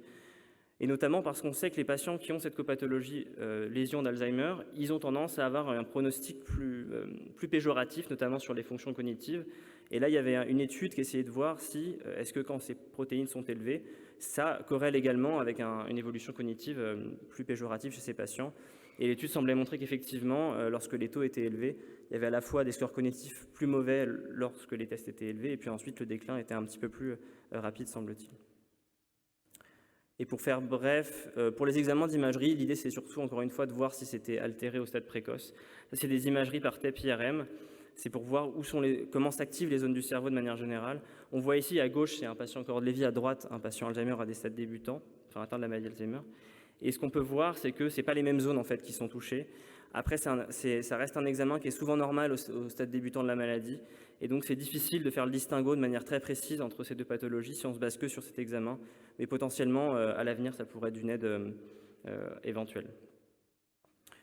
Et notamment parce qu'on sait que les patients qui ont cette copathologie lésion d'Alzheimer, ils ont tendance à avoir un pronostic plus péjoratif, notamment sur les fonctions cognitives. Et là, il y avait une étude qui essayait de voir si, est-ce que quand ces protéines sont élevées, ça corrèle également avec une évolution cognitive plus péjorative chez ces patients. Et l'étude semblait montrer qu'effectivement, lorsque les taux étaient élevés, il y avait à la fois des scores cognitifs plus mauvais lorsque les tests étaient élevés, et puis ensuite le déclin était un petit peu plus rapide, semble-t-il. Et pour faire bref, pour les examens d'imagerie, l'idée c'est surtout, encore une fois, de voir si c'était altéré au stade précoce. Ça, c'est des imageries par TEP-IRM. C'est pour voir comment s'activent les zones du cerveau de manière générale. On voit ici à gauche, c'est un patient corps de Lévy, à droite, un patient Alzheimer à des stades débutants, atteint de la maladie d'Alzheimer. Et ce qu'on peut voir, c'est que ce n'est pas les mêmes zones en fait, qui sont touchées. Après, ça reste un examen qui est souvent normal au stade débutant de la maladie. Et donc, c'est difficile de faire le distinguo de manière très précise entre ces deux pathologies si on se base que sur cet examen. Mais potentiellement, à l'avenir, ça pourrait être d'une aide éventuelle.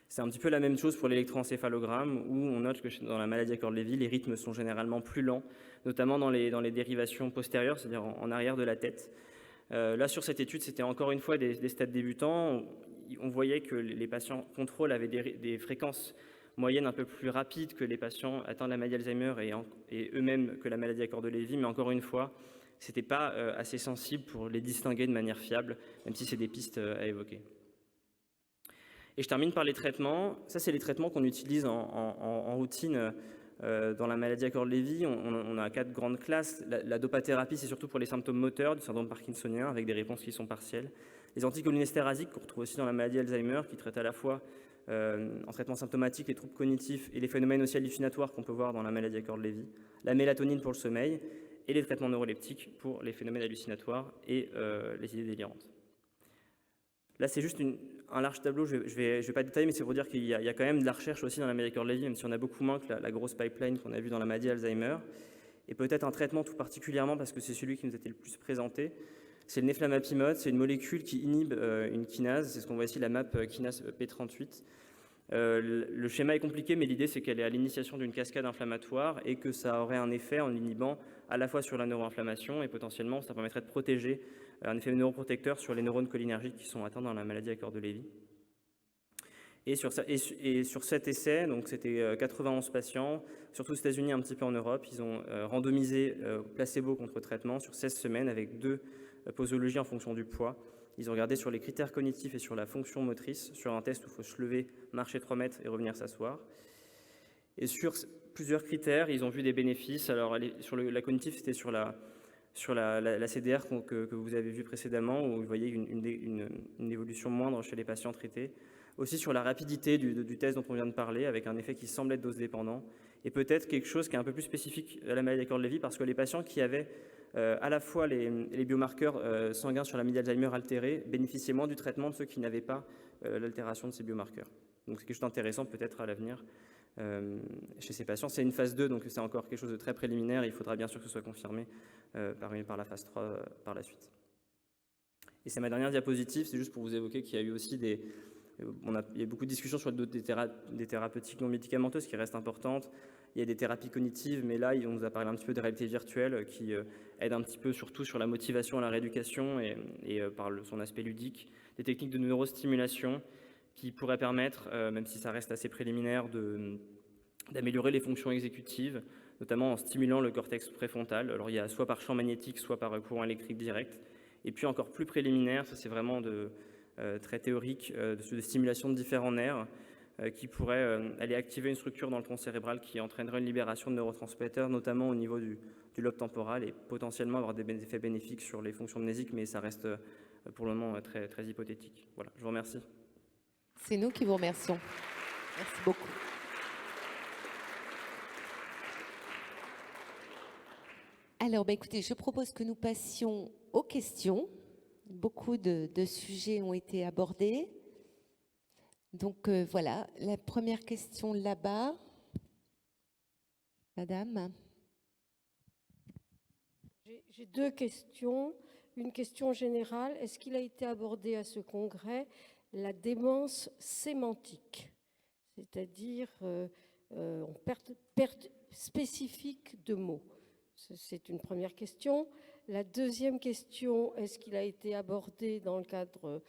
C'est un petit peu la même chose pour l'électroencéphalogramme, où on note que dans la maladie à corps de Lévy, les rythmes sont généralement plus lents, notamment dans les dérivations postérieures, c'est-à-dire en arrière de la tête. Là, sur cette étude, c'était encore une fois des stades débutants. On voyait que les patients contrôle avaient des fréquences moyenne un peu plus rapide que les patients atteints de la maladie Alzheimer et eux-mêmes que la maladie à corps de Lévy, mais encore une fois, ce n'était pas assez sensible pour les distinguer de manière fiable, même si c'est des pistes à évoquer. Et je termine par les traitements. Ça, c'est les traitements qu'on utilise en routine dans la maladie à corps de Lévy. On a 4 grandes classes. La dopathérapie, c'est surtout pour les symptômes moteurs du syndrome parkinsonien, avec des réponses qui sont partielles. Les anticholinésterasiques, qu'on retrouve aussi dans la maladie Alzheimer, qui traitent à la fois en traitement symptomatique les troubles cognitifs et les phénomènes aussi hallucinatoires qu'on peut voir dans la maladie à corps de Lévy. La mélatonine pour le sommeil et les traitements neuroleptiques pour les phénomènes hallucinatoires et les idées délirantes. Là, c'est juste un large tableau, je vais pas détailler, mais c'est pour dire qu'il y a quand même de la recherche aussi dans la maladie à corps de Lévy, même si on a beaucoup moins que la grosse pipeline qu'on a vue dans la maladie Alzheimer. Et peut-être un traitement tout particulièrement, parce que c'est celui qui nous a été le plus présenté, c'est le neflamapimod. C'est une molécule qui inhibe une kinase, c'est ce qu'on voit ici, la MAP kinase P38. Le schéma est compliqué, mais l'idée c'est qu'elle est à l'initiation d'une cascade inflammatoire et que ça aurait un effet en inhibant à la fois sur la neuroinflammation et potentiellement ça permettrait de protéger un effet neuroprotecteur sur les neurones cholinergiques qui sont atteints dans la maladie à corps de Lévy. Et sur cet essai, donc c'était 91 patients, surtout aux États-Unis, un petit peu en Europe, ils ont randomisé placebo contre traitement sur 16 semaines avec 2 posologies en fonction du poids. Ils ont regardé sur les critères cognitifs et sur la fonction motrice, sur un test où il faut se lever, marcher 3 mètres et revenir s'asseoir. Et sur plusieurs critères, ils ont vu des bénéfices. Alors, sur la cognitive, c'était sur la CDR que vous avez vu précédemment, où vous voyez une évolution moindre chez les patients traités. Aussi sur la rapidité du test dont on vient de parler, avec un effet qui semble être dose-dépendant. Et peut-être quelque chose qui est un peu plus spécifique à la maladie à corps de Lévy, parce que les patients qui avaient à la fois les biomarqueurs sanguins sur la maladie d'Alzheimer altérés bénéficiaient moins du traitement de ceux qui n'avaient pas l'altération de ces biomarqueurs. Donc c'est quelque chose d'intéressant peut-être à l'avenir chez ces patients. C'est une phase 2, donc c'est encore quelque chose de très préliminaire. Il faudra bien sûr que ce soit confirmé par la phase 3 par la suite. Et c'est ma dernière diapositive, c'est juste pour vous évoquer qu'il y a eu aussi il y a beaucoup de discussions sur des thérapeutiques non médicamenteuses qui restent importantes. Il y a des thérapies cognitives, mais là, on nous a parlé un petit peu de réalité virtuelle qui aide un petit peu surtout sur la motivation à la rééducation et par son aspect ludique. Des techniques de neurostimulation qui pourraient permettre, même si ça reste assez préliminaire, d'améliorer les fonctions exécutives, notamment en stimulant le cortex préfrontal. Alors il y a soit par champ magnétique, soit par courant électrique direct. Et puis encore plus préliminaire, ça c'est vraiment très théorique, de stimulation de différents nerfs qui pourraient aller activer une structure dans le tronc cérébral qui entraînerait une libération de neurotransmetteurs, notamment au niveau du lobe temporal et potentiellement avoir des effets bénéfiques sur les fonctions mnésiques, mais ça reste pour le moment très, très hypothétique. Voilà, je vous remercie. C'est nous qui vous remercions. Merci beaucoup. Alors, écoutez, je propose que nous passions aux questions. Beaucoup de sujets ont été abordés. Donc, voilà, la première question là-bas. Madame. J'ai 2 questions. Une question générale. Est-ce qu'il a été abordé à ce congrès la démence sémantique, c'est-à-dire perte spécifique de mots? C'est une première question. La deuxième question, est-ce qu'il a été abordé dans le cadre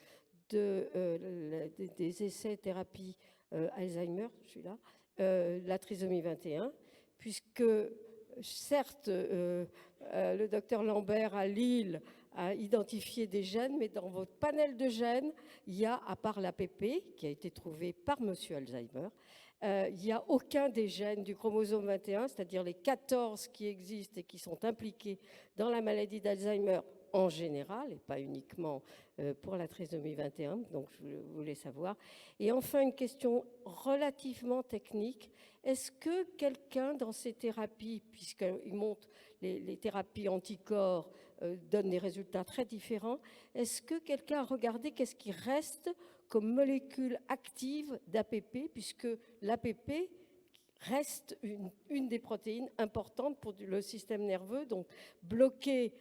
des essais thérapie Alzheimer, celui-là, la trisomie 21, puisque certes, le docteur Lambert à Lille a identifié des gènes, mais dans votre panel de gènes, il y a, à part l'APP, qui a été trouvé par monsieur Alzheimer, il n'y a aucun des gènes du chromosome 21, c'est-à-dire les 14 qui existent et qui sont impliqués dans la maladie d'Alzheimer en général, et pas uniquement pour la trisomie 21, donc je voulais savoir. Et enfin, une question relativement technique. Est-ce que quelqu'un dans ces thérapies, puisqu'il montre les thérapies anticorps donnent des résultats très différents, est-ce que quelqu'un a regardé qu'est-ce qui reste comme molécule active d'APP, puisque l'APP reste une des protéines importantes pour le système nerveux, donc bloquer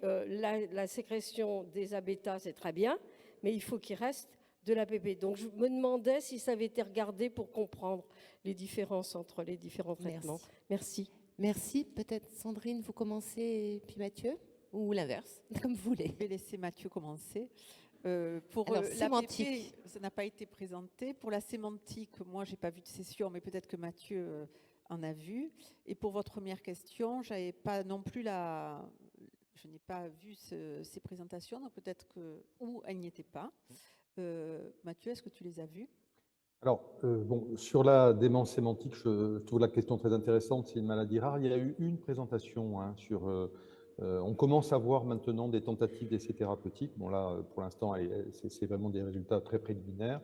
la sécrétion des A-bêta, c'est très bien, mais il faut qu'il reste de l'APP. Donc je me demandais si ça avait été regardé pour comprendre les différences entre les différents traitements. Merci. Merci. Peut-être Sandrine, vous commencez, puis Mathieu, ou l'inverse, comme vous voulez. Je vais laisser Mathieu commencer. Pour Alors, l'APP, sémantique. ça n'a pas été présenté. Pour la sémantique, moi, je n'ai pas vu de session, mais peut-être que Mathieu en a vu. Et pour votre première question, j'avais pas non plus je n'ai pas vu ces présentations, donc peut-être que ou elles n'y étaient pas. Mathieu, est-ce que tu les as vues? Alors, bon, sur la démence sémantique, je trouve la question très intéressante. C'est une maladie rare. Il y a eu une présentation hein, sur. On commence à voir maintenant des tentatives d'essais thérapeutiques. Bon, là, pour l'instant, c'est vraiment des résultats très préliminaires,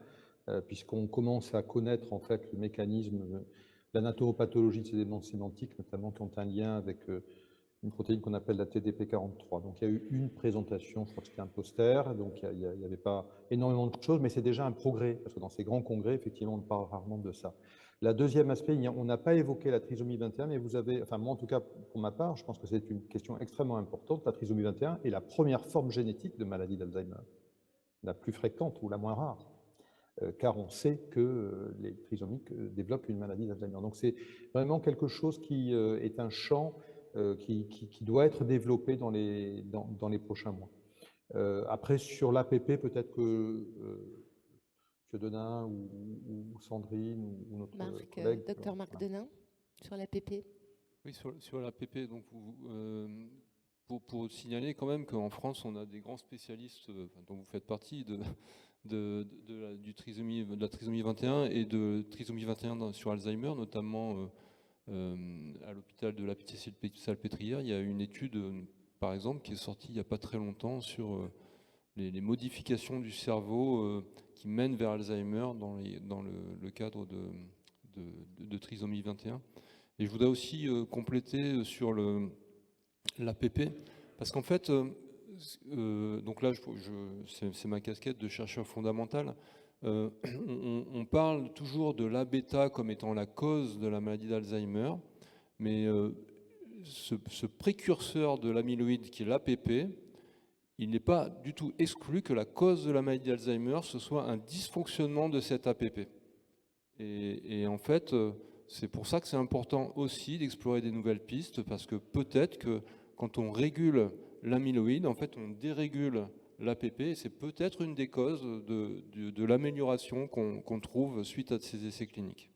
puisqu'on commence à connaître en fait le mécanisme, l'anatomopathologie de ces démences sémantiques, notamment qui ont un lien avec une protéine qu'on appelle la TDP43. Donc il y a eu une présentation, je crois que c'était un poster, donc il n'y avait pas énormément de choses, mais c'est déjà un progrès, parce que dans ces grands congrès, effectivement, on parle rarement de ça. La deuxième aspect, on n'a pas évoqué la trisomie 21, mais vous avez, enfin moi en tout cas pour ma part, je pense que c'est une question extrêmement importante. La trisomie 21 est la première forme génétique de maladie d'Alzheimer, la plus fréquente ou la moins rare, car on sait que les trisomiques développent une maladie d'Alzheimer. Donc c'est vraiment quelque chose qui est un champ qui doit être développé dans les prochains mois. Après, sur l'APP, peut-être que M. Denain ou Sandrine ou notre collègue... Docteur Marc Denain, sur l'APP. Oui, sur l'APP, donc pour signaler quand même qu'en France, on a des grands spécialistes, dont vous faites partie, de la trisomie 21 et de trisomie 21 sur Alzheimer, notamment à l'hôpital de la Pitié-Salpêtrière. Il y a une étude, par exemple, qui est sortie il n'y a pas très longtemps sur les modifications du cerveau qui mènent vers Alzheimer dans le cadre de trisomie 21. Et je voudrais aussi compléter sur l'APP, parce qu'en fait, donc là, c'est ma casquette de chercheur fondamental. On parle toujours de l'A-bêta comme étant la cause de la maladie d'Alzheimer, mais ce précurseur de l'amyloïde qui est l'APP, il n'est pas du tout exclu que la cause de la maladie d'Alzheimer, ce soit un dysfonctionnement de cette APP. Et en fait, c'est pour ça que c'est important aussi d'explorer des nouvelles pistes, parce que peut-être que quand on régule l'amyloïde, en fait, on dérégule l'APP, et c'est peut-être une des causes de l'amélioration qu'on trouve suite à ces essais cliniques.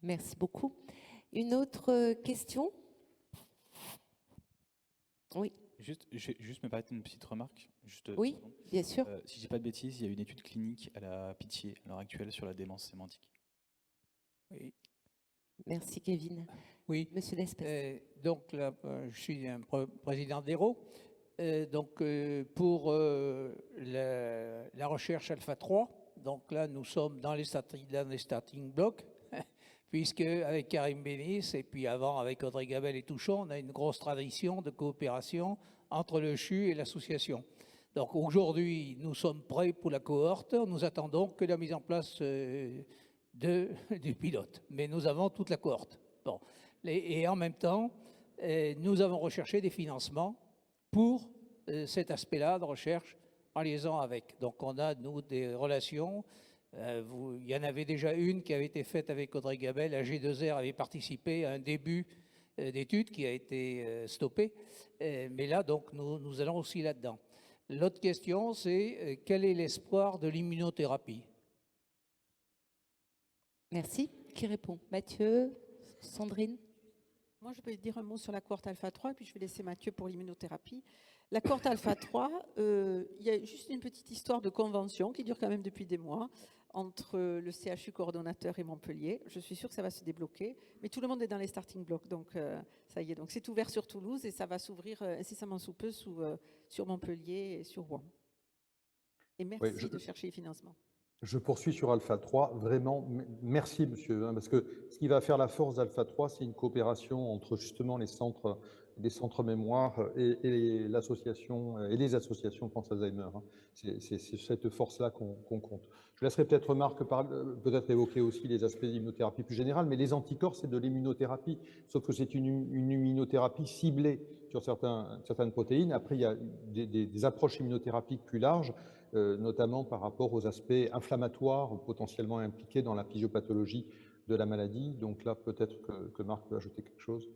Merci beaucoup. Une autre question? Oui. Je vais juste me permettre une petite remarque. Oui, bien sûr. Si je dis pas de bêtises, il y a une étude clinique à la Pitié à l'heure actuelle sur la démence sémantique. Oui. Merci Kevin. Oui. Monsieur Lespès. Donc là, je suis un président d'Hérault. Donc pour la recherche Alpha 3, donc là nous sommes dans les starting blocks, puisque avec Karim Bénis et puis avant avec Audrey Gabel et Touchon, on a une grosse tradition de coopération entre le CHU et l'association. Donc aujourd'hui, nous sommes prêts pour la cohorte. Nous attendons que la mise en place du pilote. Mais nous avons toute la cohorte. Bon. Et en même temps, nous avons recherché des financements pour cet aspect-là de recherche en liaison avec. Donc on a, nous, des relations. Il y en avait déjà une qui avait été faite avec Audrey Gabel. La G2R avait participé à un début d'étude qui a été stoppé. Mais là, donc, nous allons aussi là-dedans. L'autre question, c'est quel est l'espoir de l'immunothérapie? Merci. Qui répond? Mathieu? Sandrine? Moi, je vais dire un mot sur la cohorte Alpha 3 et puis je vais laisser Mathieu pour l'immunothérapie. La cohorte Alpha 3, il y a juste une petite histoire de convention qui dure quand même depuis des mois entre le CHU coordonnateur et Montpellier. Je suis sûre que ça va se débloquer, mais tout le monde est dans les starting blocks, donc ça y est. Donc c'est ouvert sur Toulouse et ça va s'ouvrir incessamment sous peu sur Montpellier et sur Rouen. Et merci de chercher les financements. Je poursuis sur Alpha 3. Vraiment, merci, monsieur, parce que ce qui va faire la force d'Alpha 3, c'est une coopération entre justement les centres mémoire et l'association et les associations France Alzheimer. C'est cette force-là qu'on compte. Je laisserai peut-être Marc peut-être évoquer aussi les aspects d'immunothérapie plus générales, mais les anticorps, c'est de l'immunothérapie, sauf que c'est une immunothérapie ciblée sur certaines protéines. Après, il y a des approches immunothérapiques plus larges, notamment par rapport aux aspects inflammatoires potentiellement impliqués dans la physiopathologie de la maladie. Donc là, peut-être que Marc peut ajouter quelque chose.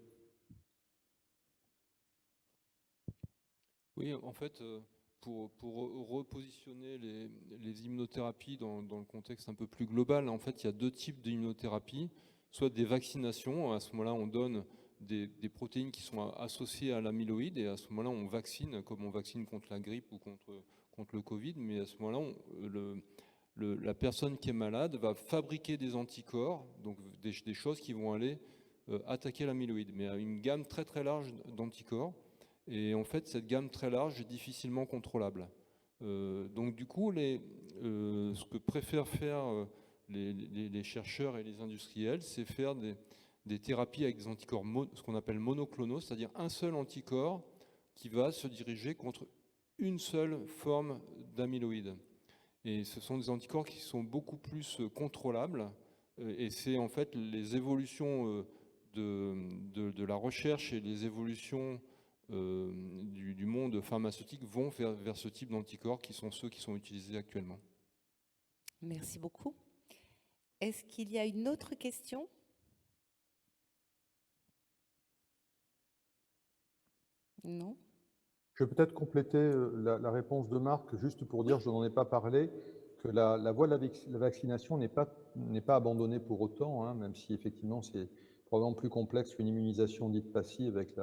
Oui, en fait, pour repositionner les immunothérapies dans le contexte un peu plus global, en fait, il y a deux types d'immunothérapie, soit des vaccinations, à ce moment-là, on donne des protéines qui sont associées à l'amyloïde, et à ce moment-là, on vaccine, comme on vaccine contre la grippe ou contre le Covid, mais à ce moment-là, la personne qui est malade va fabriquer des anticorps, donc des choses qui vont aller attaquer l'amyloïde, mais à une gamme très très large d'anticorps. Et en fait, cette gamme très large est difficilement contrôlable. Donc du coup, ce que préfèrent faire les chercheurs et les industriels, c'est faire des thérapies avec des anticorps, ce qu'on appelle monoclonaux, c'est-à-dire un seul anticorps qui va se diriger contre une seule forme d'amyloïde. Et ce sont des anticorps qui sont beaucoup plus contrôlables. Et c'est en fait les évolutions de la recherche et les évolutions du monde pharmaceutique vont vers ce type d'anticorps qui sont ceux qui sont utilisés actuellement. Merci beaucoup. Est-ce qu'il y a une autre question ? Non ? Je vais peut-être compléter la réponse de Marc, juste pour dire, je n'en ai pas parlé, que la voie de la vaccination n'est pas abandonnée pour autant, hein, même si effectivement c'est probablement plus complexe qu'une immunisation dite passive avec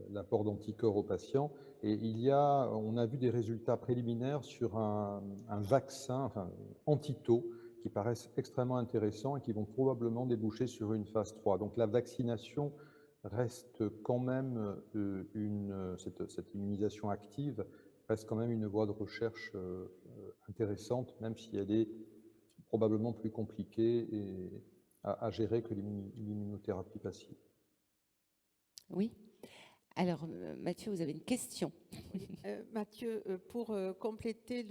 l'apport d'anticorps aux patients. Et on a vu des résultats préliminaires sur un vaccin, enfin anti-tau, qui paraissent extrêmement intéressants et qui vont probablement déboucher sur une phase 3. Donc la vaccination reste quand même cette immunisation active reste quand même une voie de recherche intéressante, même si elle est probablement plus compliquée à gérer que l'immunothérapie passive. Oui. Alors, Mathieu, vous avez une question. Mathieu, pour compléter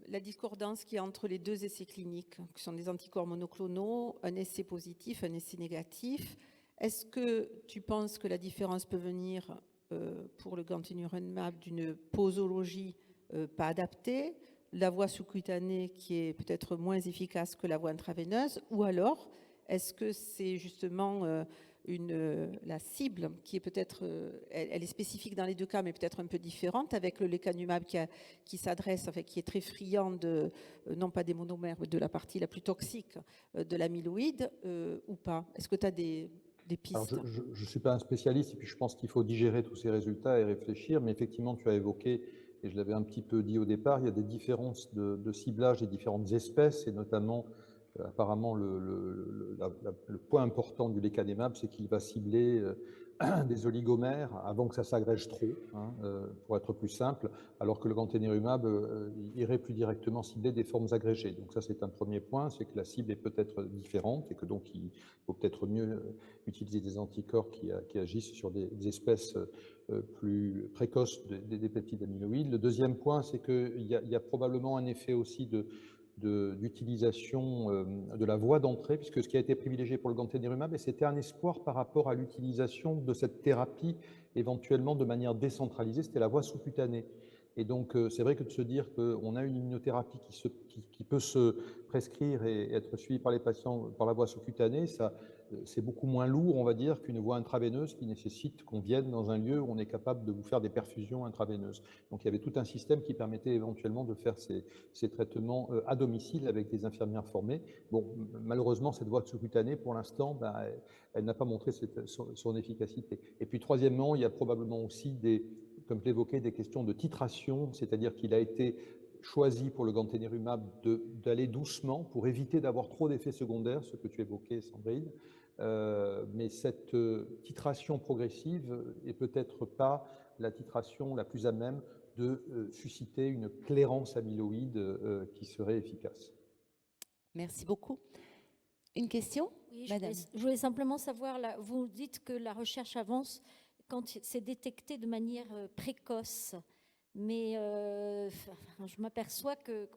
la discordance qu'il y a entre les deux essais cliniques, qui sont des anticorps monoclonaux, un essai positif, un essai négatif, est-ce que tu penses que la différence peut venir pour le gantenerumab d'une posologie pas adaptée, la voie sous-cutanée qui est peut-être moins efficace que la voie intraveineuse, ou alors est-ce que c'est justement la cible qui est peut-être, elle est spécifique dans les deux cas, mais peut-être un peu différente, avec le lecanemab qui s'adresse, enfin, qui est très friand non pas des monomères, mais de la partie la plus toxique de l'amyloïde, ou pas? Est-ce que tu as des pistes? Alors, je ne suis pas un spécialiste, et puis je pense qu'il faut digérer tous ces résultats et réfléchir, mais effectivement, tu as évoqué, et je l'avais un petit peu dit au départ, il y a des différences de ciblage des différentes espèces, et notamment, apparemment, le point important du lecanemab, c'est qu'il va cibler des oligomères avant que ça s'agrège trop, hein, pour être plus simple, alors que le gantenerumab irait plus directement cibler des formes agrégées. Donc ça, c'est un premier point, c'est que la cible est peut-être différente et que donc il faut peut-être mieux utiliser des anticorps qui agissent sur des espèces plus précoces des peptides amyloïdes. Le deuxième point, c'est qu'il y a probablement un effet aussi d'utilisation de la voie d'entrée, puisque ce qui a été privilégié pour le gantenerumab, c'était un espoir par rapport à l'utilisation de cette thérapie éventuellement de manière décentralisée, c'était la voie sous-cutanée. Et donc, c'est vrai que de se dire qu'on a une immunothérapie qui peut se prescrire et être suivie par les patients par la voie sous-cutanée, c'est beaucoup moins lourd, on va dire, qu'une voie intraveineuse qui nécessite qu'on vienne dans un lieu où on est capable de vous faire des perfusions intraveineuses. Donc, il y avait tout un système qui permettait éventuellement de faire ces traitements à domicile avec des infirmières formées. Bon, malheureusement, cette voie sous-cutanée, pour l'instant, elle n'a pas montré son efficacité. Et puis, troisièmement, il y a probablement aussi comme je l'évoquais, des questions de titration, c'est-à-dire qu'il a été choisi pour le gantenerumab d'aller doucement pour éviter d'avoir trop d'effets secondaires, ce que tu évoquais, Sandrine. Mais cette titration progressive est peut-être pas la titration la plus à même de susciter une clairance amyloïde qui serait efficace. Merci beaucoup. Une question, oui, Madame? Je voulais simplement savoir, vous dites que la recherche avance quand c'est détecté de manière précoce. Mais je m'aperçois que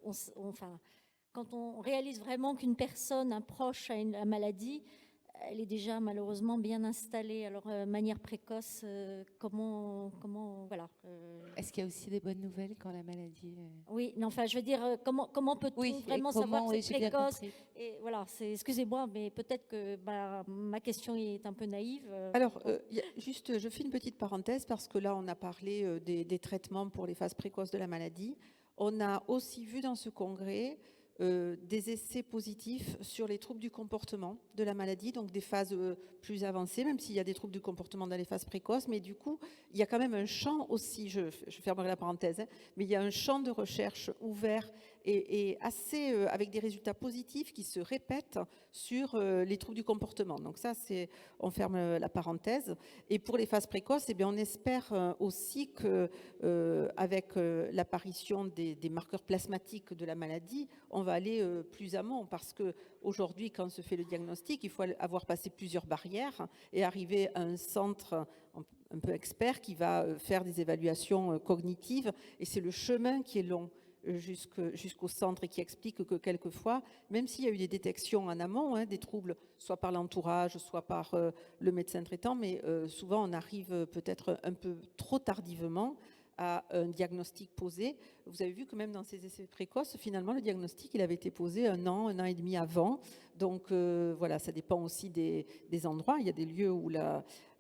quand on réalise vraiment qu'une personne, un proche a la maladie, elle est déjà malheureusement bien installée. Alors, manière précoce, voilà. Est-ce qu'il y a aussi des bonnes nouvelles quand la maladie... Oui, non, enfin, je veux dire, comment peut-on Oui, et vraiment comment, savoir que oui, c'est j'ai bien précoce? compris. Et voilà, excusez-moi, mais peut-être que ma question est un peu naïve. Alors, juste, je fais une petite parenthèse parce que là, on a parlé des traitements pour les phases précoces de la maladie. On a aussi vu dans ce congrès des essais positifs sur les troubles du comportement de la maladie, donc des phases plus avancées, même s'il y a des troubles du comportement dans les phases précoces. Mais du coup, il y a quand même un champ aussi, je fermerai la parenthèse, hein, mais il y a un champ de recherche ouvert et assez avec des résultats positifs qui se répètent sur les troubles du comportement. Donc ça, on ferme la parenthèse. Et pour les phases précoces, eh bien, on espère aussi que avec l'apparition des marqueurs plasmatiques de la maladie, on va aller plus amont, parce que aujourd'hui, quand se fait le diagnostic, il faut avoir passé plusieurs barrières et arriver à un centre un peu expert qui va faire des évaluations cognitives, et c'est le chemin qui est long jusqu'au centre, et qui explique que quelquefois, même s'il y a eu des détections en amont, hein, des troubles, soit par l'entourage, soit par le médecin traitant, mais souvent on arrive peut-être un peu trop tardivement à un diagnostic posé. Vous avez vu que même dans ces essais précoces, finalement, le diagnostic, il avait été posé un an et demi avant. Donc voilà, ça dépend aussi des endroits. Il y a des lieux où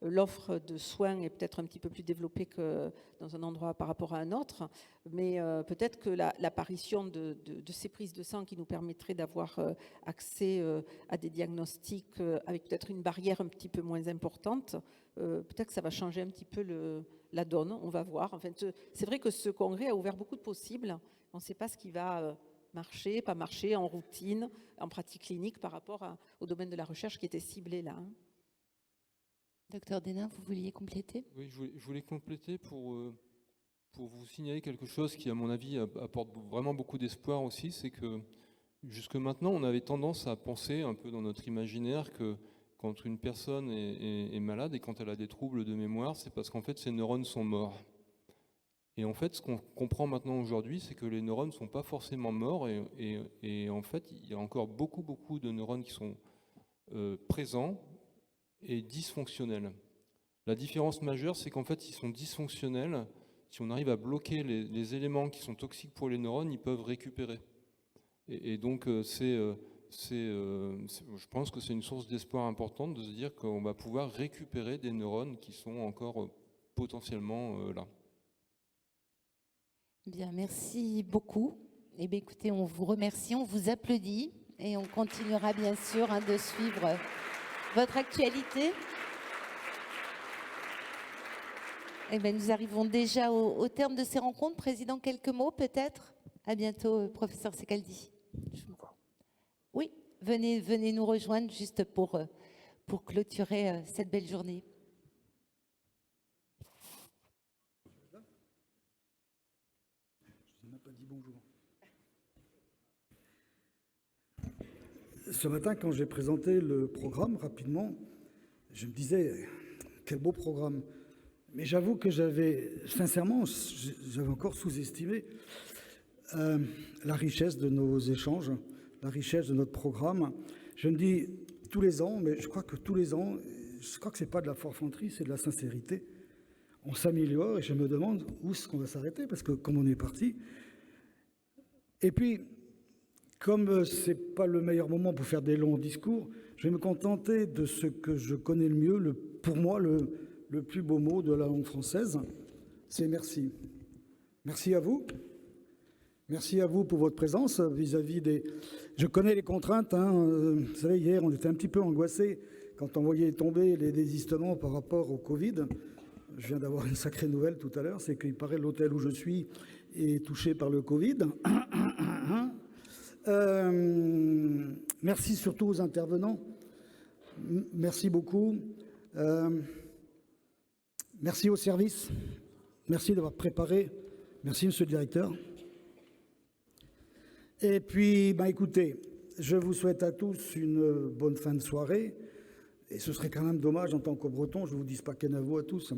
l'offre de soins est peut-être un petit peu plus développée que dans un endroit par rapport à un autre. Mais peut-être que l'apparition de ces prises de sang qui nous permettraient d'avoir accès à des diagnostics avec peut-être une barrière un petit peu moins importante, peut-être que ça va changer un petit peu la donne, on va voir. Enfin, c'est vrai que ce congrès a ouvert beaucoup de possibles. On ne sait pas ce qui va marcher, pas marcher en routine, en pratique clinique par rapport au domaine de la recherche qui était ciblé là. Hein. Docteur Denain, vous vouliez compléter? Oui, je voulais compléter pour vous signaler quelque chose qui, à mon avis, apporte vraiment beaucoup d'espoir aussi. C'est que jusque maintenant, on avait tendance à penser un peu dans notre imaginaire que quand une personne est malade et quand elle a des troubles de mémoire, c'est parce qu'en fait ses neurones sont morts. Et en fait, ce qu'on comprend maintenant aujourd'hui, c'est que les neurones ne sont pas forcément morts, et en fait, il y a encore beaucoup de neurones qui sont présents et dysfonctionnels. La différence majeure, c'est qu'en fait, ils sont dysfonctionnels. Si on arrive à bloquer les éléments qui sont toxiques pour les neurones, ils peuvent récupérer. Et donc, je pense que c'est une source d'espoir importante de se dire qu'on va pouvoir récupérer des neurones qui sont encore potentiellement là. Bien, merci beaucoup. Eh bien, écoutez, on vous remercie, on vous applaudit, et on continuera bien sûr de suivre votre actualité. Eh bien, nous arrivons déjà au terme de ces rencontres. Président, quelques mots peut-être? À bientôt, professeur Secaldi. Oui, venez nous rejoindre juste pour clôturer cette belle journée. Je n'ai pas dit bonjour. Ce matin, quand j'ai présenté le programme rapidement, je me disais, quel beau programme. Mais j'avoue que sincèrement, j'avais encore sous-estimé la richesse de nos échanges, la richesse de notre programme. Je me dis tous les ans, mais je crois que tous les ans, je crois que c'est pas de la forfanterie, c'est de la sincérité. On s'améliore, et je me demande où est-ce qu'on va s'arrêter, parce que comme on est parti. Et puis, comme c'est pas le meilleur moment pour faire des longs discours, je vais me contenter de ce que je connais le mieux, pour moi le plus beau mot de la langue française, c'est merci. Merci à vous. Merci à vous pour votre présence vis-à-vis des... Je connais les contraintes. Hein. Vous savez, hier, on était un petit peu angoissés quand on voyait tomber les désistements par rapport au Covid. Je viens d'avoir une sacrée nouvelle tout à l'heure, c'est qu'il paraît l'hôtel où je suis est touché par le Covid. Merci surtout aux intervenants. Merci beaucoup. Merci au service. Merci d'avoir préparé. Merci, monsieur le directeur. Et puis, écoutez, je vous souhaite à tous une bonne fin de soirée. Et ce serait quand même dommage, en tant que breton, je ne vous dise pas kenavo à tous.